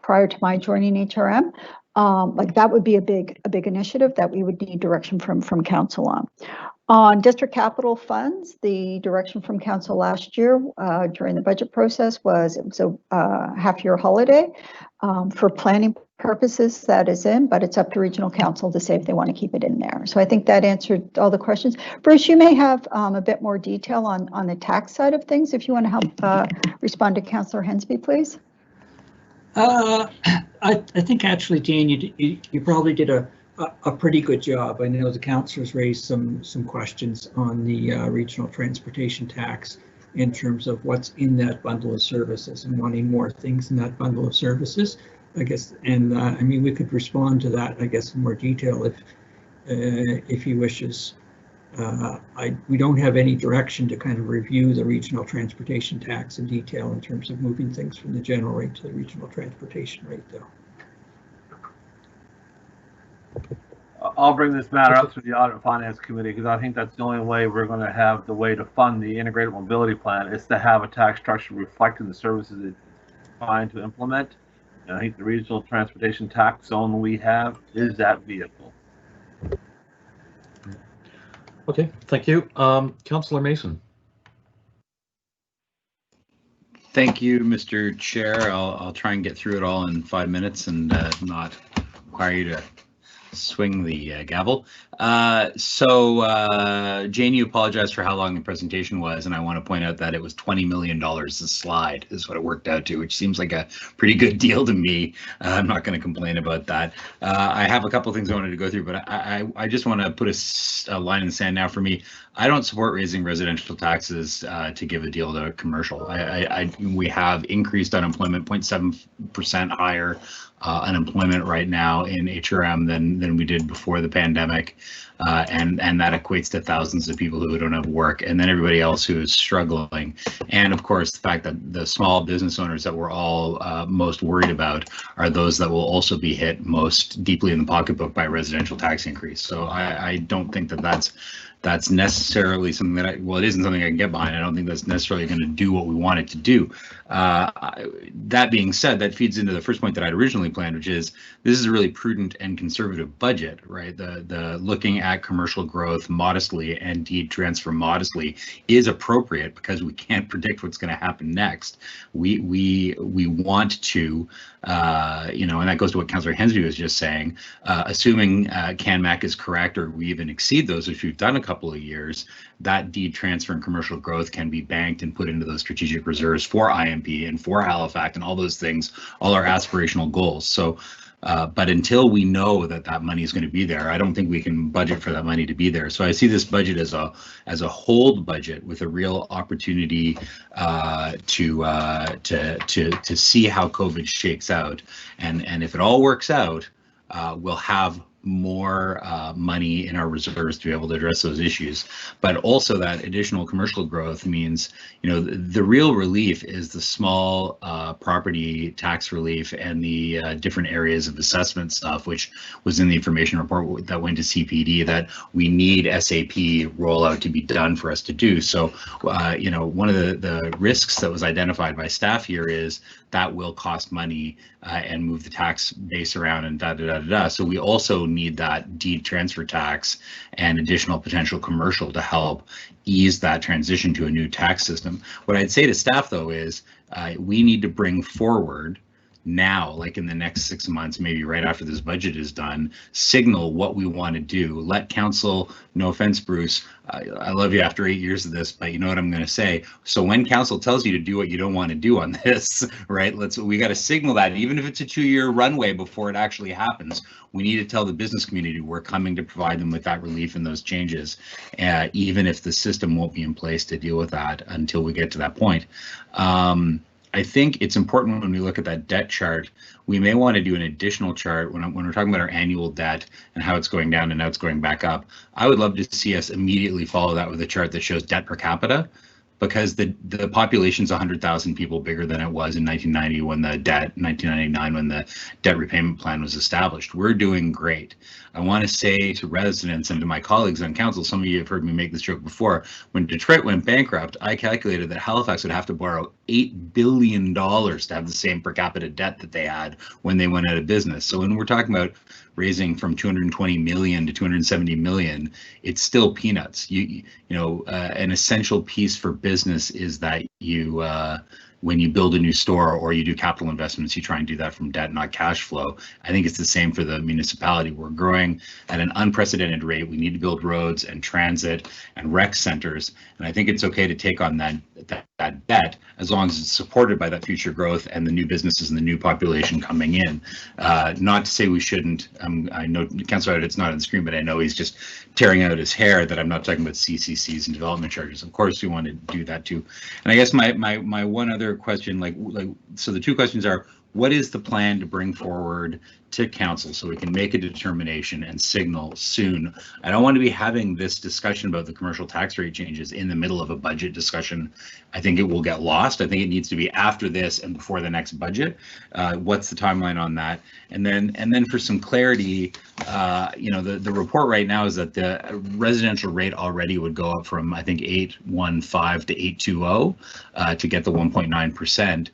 prior to my joining HRM, like that would be a big initiative that we would need direction from council on. On district capital funds, the direction from council last year during the budget process was it was a half-year holiday for planning purposes that is in, but it's up to regional council to say if they want to keep it in there. So I think that answered all the questions. Bruce, you may have a bit more detail on the tax side of things if you want to help respond to Councillor Hensby, please. I think actually, Jane, you probably did a pretty good job. I know the councillors raised some questions on the regional transportation tax in terms of what's in that bundle of services and wanting more things in that bundle of services, I guess. And I mean, we could respond to that, I guess, in more detail if he wishes. We don't have any direction to kind of review the regional transportation tax in detail in terms of moving things from the general rate to the regional transportation rate, though. I'll bring this matter up to the Audit and Finance Committee because I think that's the only way we're going to have the way to fund the integrated mobility plan is to have a tax structure reflecting the services it's trying to implement. And I think the regional transportation tax zone we have is that vehicle. Okay, thank you. Councillor Mason. Thank you, Mr. Chair. I'll try and get through it all in 5 minutes and not require you to swing the gavel. Jane, you apologized for how long the presentation was, and I want to point out that it was $20 million a slide is what it worked out to, which seems like a pretty good deal to me. I'm not going to complain about that. I have a couple of things I wanted to go through, but I just want to put a line in the sand now. For me, I don't support raising residential taxes to give a deal to commercial. We have increased unemployment, 0.7% higher unemployment right now in HRM than we did before the pandemic, and that equates to thousands of people who don't have work, and then everybody else who is struggling. And of course, the fact that the small business owners that we're all most worried about are those that will also be hit most deeply in the pocketbook by a residential tax increase. So I don't think that that's necessarily something that it isn't something I can get behind. I don't think that's necessarily going to do what we want it to do. That being said, that feeds into the first point that I'd originally planned, which is this is a really prudent and conservative budget, right? The looking at commercial growth modestly and deed transfer modestly is appropriate because we can't predict what's going to happen next. We want to, and that goes to what Councillor Hensby was just saying, assuming CanMac is correct or we even exceed those, which we've done a couple of years, that deed transfer and commercial growth can be banked and put into those strategic reserves for IMP and for Halifax and all those things, all our aspirational goals. So, but until we know that money is going to be there, I don't think we can budget for that money to be there. So I see this budget as a hold budget with a real opportunity to see how COVID shakes out, and if it all works out, we'll have more money in our reserves to be able to address those issues. But also that additional commercial growth means, the real relief is the small property tax relief and the different areas of assessment stuff, which was in the information report that went to CPD that we need SAP rollout to be done for us to do. So, one of the risks that was identified by staff here is that will cost money and move the tax base around and So we also need that deed transfer tax and additional potential commercial to help ease that transition to a new tax system. What I'd say to staff, though, is we need to bring forward now, like in the next 6 months, maybe right after this budget is done, signal what we want to do. Let council, no offense, Bruce, I love you after 8 years of this, but you know what I'm going to say. So when council tells you to do what you don't want to do on this, right, we got to signal that, even if it's a 2-year runway before it actually happens. We need to tell the business community we're coming to provide them with that relief and those changes, even if the system won't be in place to deal with that until we get to that point. I think it's important when we look at that debt chart, we may want to do an additional chart when we're talking about our annual debt and how it's going down and now it's going back up. I would love to see us immediately follow that with a chart that shows debt per capita, because the population's 100,000 people bigger than it was in 1999 when the debt repayment plan was established. We're doing great. I want to say to residents and to my colleagues on council, some of you have heard me make this joke before, when Detroit went bankrupt, I calculated that Halifax would have to borrow $8 billion to have the same per capita debt that they had when they went out of business. So when we're talking about raising from 220 million to 270 million, it's still peanuts. An essential piece for business is that when you build a new store or you do capital investments, you try and do that from debt, not cash flow. I think it's the same for the municipality. We're growing at an unprecedented rate. We need to build roads and transit and rec centers. And I think it's okay to take on that debt, as long as it's supported by that future growth and the new businesses and the new population coming in. Not to say we shouldn't. I know Councillor Abbott, it's not on the screen, but I know he's just tearing out his hair that I'm not talking about CCCs and development charges. Of course, we want to do that too. And I guess my one other question, so the two questions are: what is the plan to bring forward to council so we can make a determination and signal soon? I don't want to be having this discussion about the commercial tax rate changes in the middle of a budget discussion. I think it will get lost. I think it needs to be after this and before the next budget. What's the timeline on that? And then for some clarity, the report right now is that the residential rate already would go up from, I think, 8.15 to 8.20 to get the 1.9%.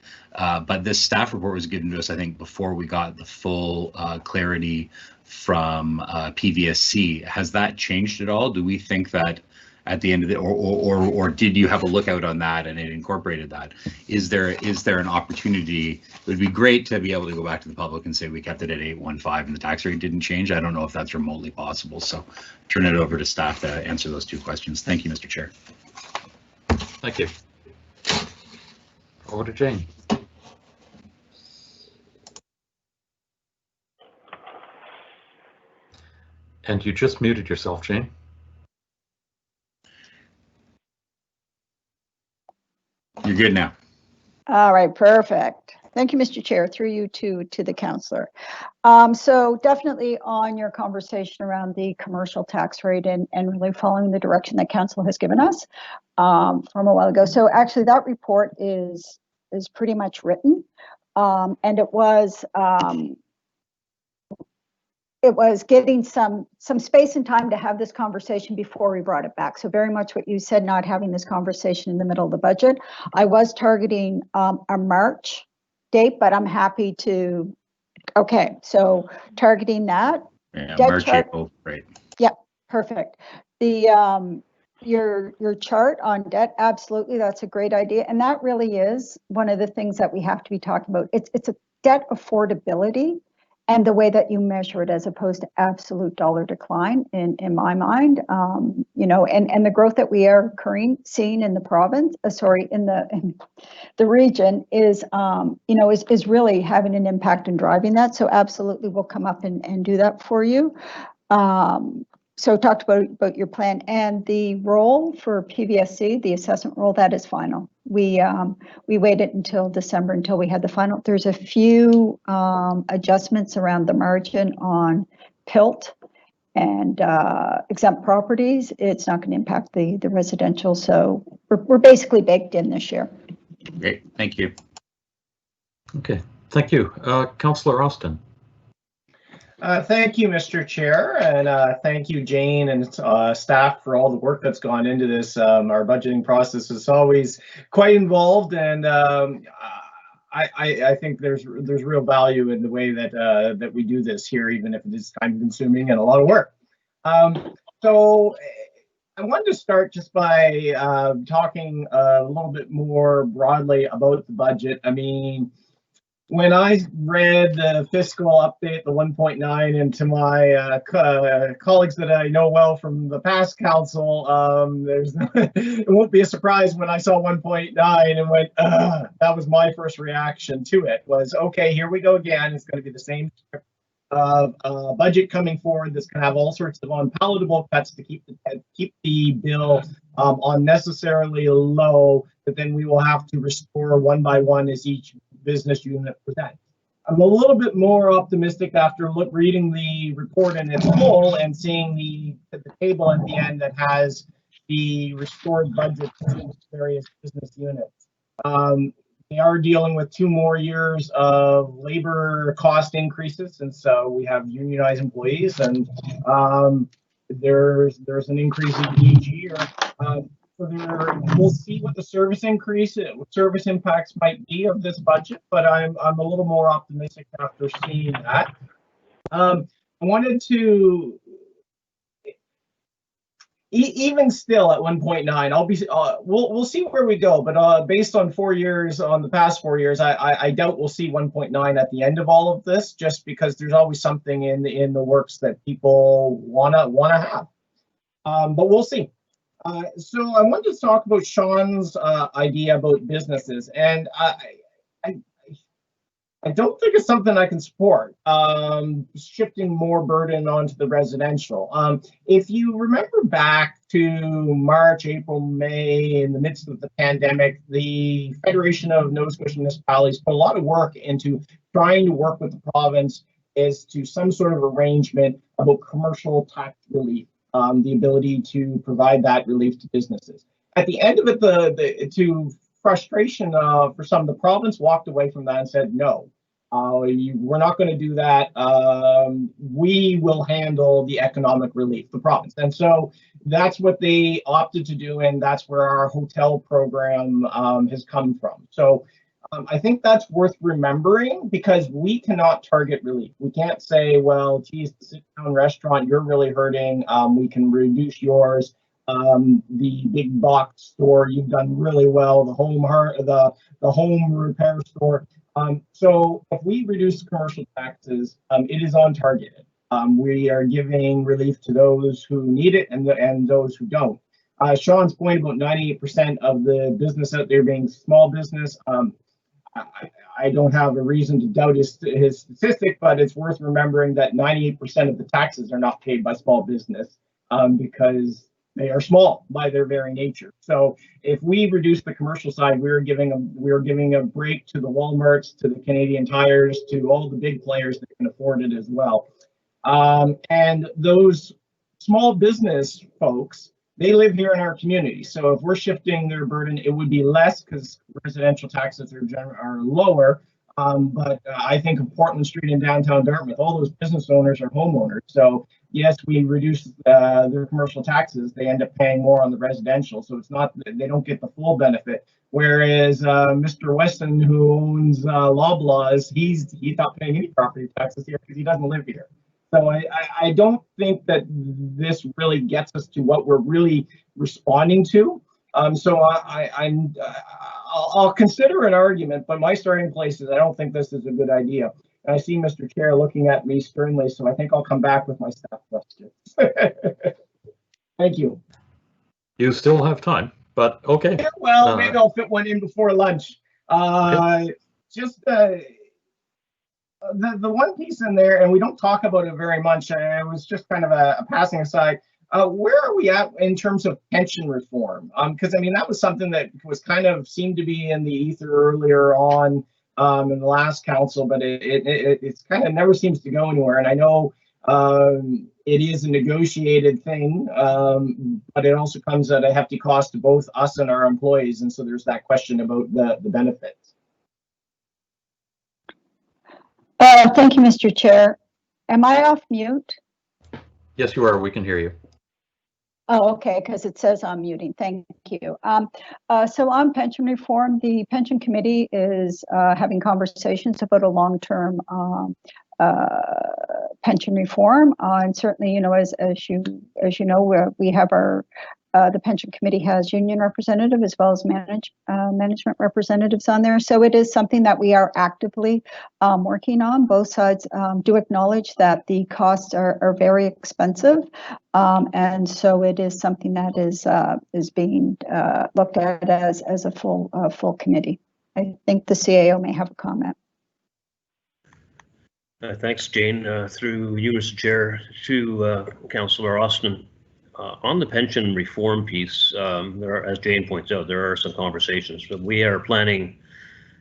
But this staff report was given to us, I think, before we got the full clarity from PVSC. Has that changed at all? Do we think that at the end of the, or did you have a lookout on that and it incorporated that? Is there an opportunity? It would be great to be able to go back to the public and say we kept it at 8.15 and the tax rate didn't change. I don't know if that's remotely possible. So turn it over to staff to answer those two questions. Thank you, Mr. Chair. Thank you. Over to Jane. And you just muted yourself, Jane. You're good now. All right, perfect. Thank you, Mr. Chair. Through you to the councillor. So definitely on your conversation around the commercial tax rate and really following the direction that council has given us from a while ago. So actually that report is pretty much written, and it was getting some space and time to have this conversation before we brought it back. So very much what you said, not having this conversation in the middle of the budget. I was targeting a March date, but I'm happy to, okay, so targeting that. Yeah, March, April, right. Yeah, perfect. The your chart on debt, absolutely, that's a great idea. And that really is one of the things that we have to be talking about. It's a debt affordability and the way that you measure it as opposed to absolute dollar decline in my mind, and the growth that we are seeing in the province, in the region is really having an impact in driving that. So absolutely we'll come up and do that for you. So talked about your plan and the role for PVSC, the assessment role, that is final. We waited until December until we had the final. There's a few adjustments around the margin on PILT and exempt properties. It's not going to impact the residential, so we're basically baked in this year. Great, thank you. Okay, thank you. Councillor Austin. Thank you, Mr. Chair, and thank you, Jane and staff for all the work that's gone into this. Our budgeting process is always quite involved, and I think there's real value in the way that we do this here, even if it is time-consuming and a lot of work. So I wanted to start just by talking a little bit more broadly about the budget. I mean, when I read the fiscal update, the 1.9, and to my colleagues that I know well from the past council, it won't be a surprise when I saw 1.9 and went, that was my first reaction to it, was, okay, here we go again. It's going to be the same budget coming forward that's going to have all sorts of unpalatable cuts to keep the bill unnecessarily low, but then we will have to restore one by one as each business unit presents. I'm a little bit more optimistic after reading the report in its whole and seeing the table at the end that has the restored budget for various business units. They are dealing with 2 more years of labor cost increases, and so we have unionized employees, and there's an increase in each year. So we'll see what the service impacts might be of this budget, but I'm a little more optimistic after seeing that. I wanted to, even still at 1.9, we'll see where we go, but based on 4 years, on the past 4 years, I doubt we'll see 1.9 at the end of all of this, just because there's always something in the works that people wanna have. But we'll see. So I wanted to talk about Sean's idea about businesses, and I don't think it's something I can support, shifting more burden onto the residential. If you remember back to March, April, May, in the midst of the pandemic, the Federation of Nova Scotia Municipalities put a lot of work into trying to work with the province as to some sort of arrangement about commercial tax relief, the ability to provide that relief to businesses. At the end of it, to frustration for some, the province walked away from that and said, no, we're not going to do that. We will handle the economic relief, the province. And so that's what they opted to do, and that's where our hotel program has come from. So I think that's worth remembering, because we cannot target relief. We can't say, well, geez, the sit-down restaurant, you're really hurting. We can reduce yours. The big box store, you've done really well. The home repair store. So if we reduce commercial taxes, it is on target. We are giving relief to those who need it and those who don't. Sean's point about 98% of the business out there being small business, I don't have a reason to doubt his statistic, but it's worth remembering that 98% of the taxes are not paid by small business because they are small by their very nature. So if we reduce the commercial side, we're giving a break to the Walmarts, to the Canadian Tires, to all the big players that can afford it as well. And those small business folks, they live here in our community. So if we're shifting their burden, it would be less because residential taxes are lower. But I think of Portland Street in downtown Dartmouth, all those business owners are homeowners. So yes, we reduce their commercial taxes, they end up paying more on the residential. So it's not, they don't get the full benefit. Whereas Mr. Weston, who owns Loblaws, he's not paying any property taxes here because he doesn't live here. So I don't think that this really gets us to what we're really responding to. So I'll consider an argument, but my starting place is I don't think this is a good idea. And I see Mr. Chair looking at me sternly, so I think I'll come back with my staff questions. Thank you. You still have time, but okay. Yeah, well, maybe I'll fit one in before lunch. Just the one piece in there, and we don't talk about it very much, it was just kind of a passing aside. Where are we at in terms of pension reform? Because I mean, that was something that was kind of seemed to be in the ether earlier on in the last council, but it's kind of never seems to go anywhere. And I know it is a negotiated thing, but it also comes at a hefty cost to both us and our employees. And so there's that question about the benefits. Thank you, Mr. Chair. Am I off mute? Yes, you are. We can hear you. Oh, okay, because it says I'm muting. Thank you. So on pension reform, the pension committee is having conversations about a long-term pension reform. And certainly, you know, as you know, we have our the pension committee has union representative as well as management representatives on there. So it is something that we are actively working on. Both sides do acknowledge that the costs are very expensive. And so it is something that is being looked at as a full committee. I think the CAO may have a comment. Thanks, Jane. Through you, Mr. Chair, to Councillor Austin. On the pension reform piece, there are, as Jane points out, there are some conversations, but we are planning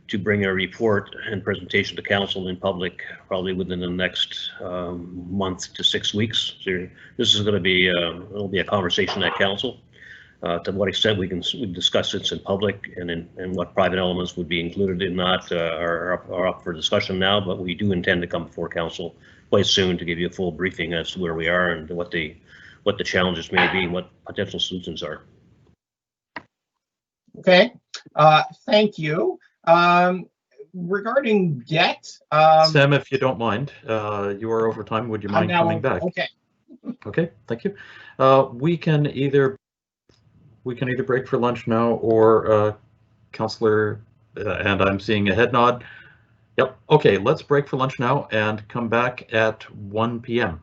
to bring a report and presentation to council in public probably within the next month to 6 weeks. So this is going to be it'll be a conversation at council. To what extent we discuss this in public and what private elements would be included in that are up for discussion now, but we do intend to come before council quite soon to give you a full briefing as to where we are and what the challenges may be and what potential solutions are. Okay, thank you. Regarding debt, Sam, if you don't mind, you are over time. Would you mind coming back? Okay. Okay, thank you. We can either break for lunch now, or Councillor, and I'm seeing a head nod. Yep. Okay, let's break for lunch now and come back at 1 p.m.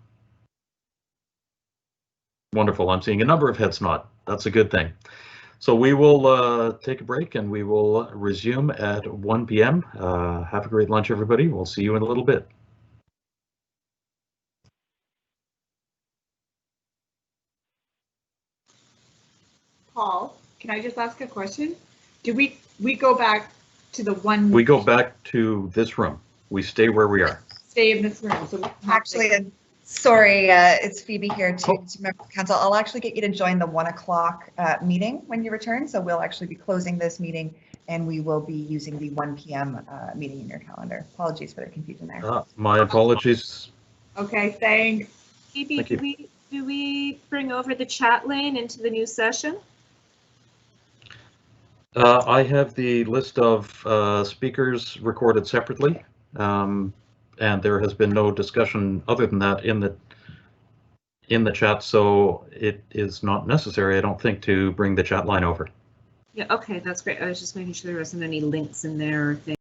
Wonderful. I'm seeing a number of heads nod. That's a good thing. So we will take a break and we will resume at 1 p.m. Have a great lunch, everybody. We'll see you in a little bit. Paul, can I just ask a question? Do we go back to the one? We go back to this room. We stay where we are. Stay in this room. So actually, sorry, it's Phoebe here to member of council. I'll actually get you to join the 1 o'clock meeting when you return. So we'll actually be closing this meeting and we will be using the 1 p.m. Meeting in your calendar. Apologies for the confusion there. My apologies. Okay, thanks. Phoebe, do we bring over the chat lane into the new session? I have the list of speakers recorded separately, and there has been no discussion other than that in the chat, so it is not necessary, I don't think, to bring the chat line over. Yeah, okay, that's great. I was just making sure there wasn't any links in there or things.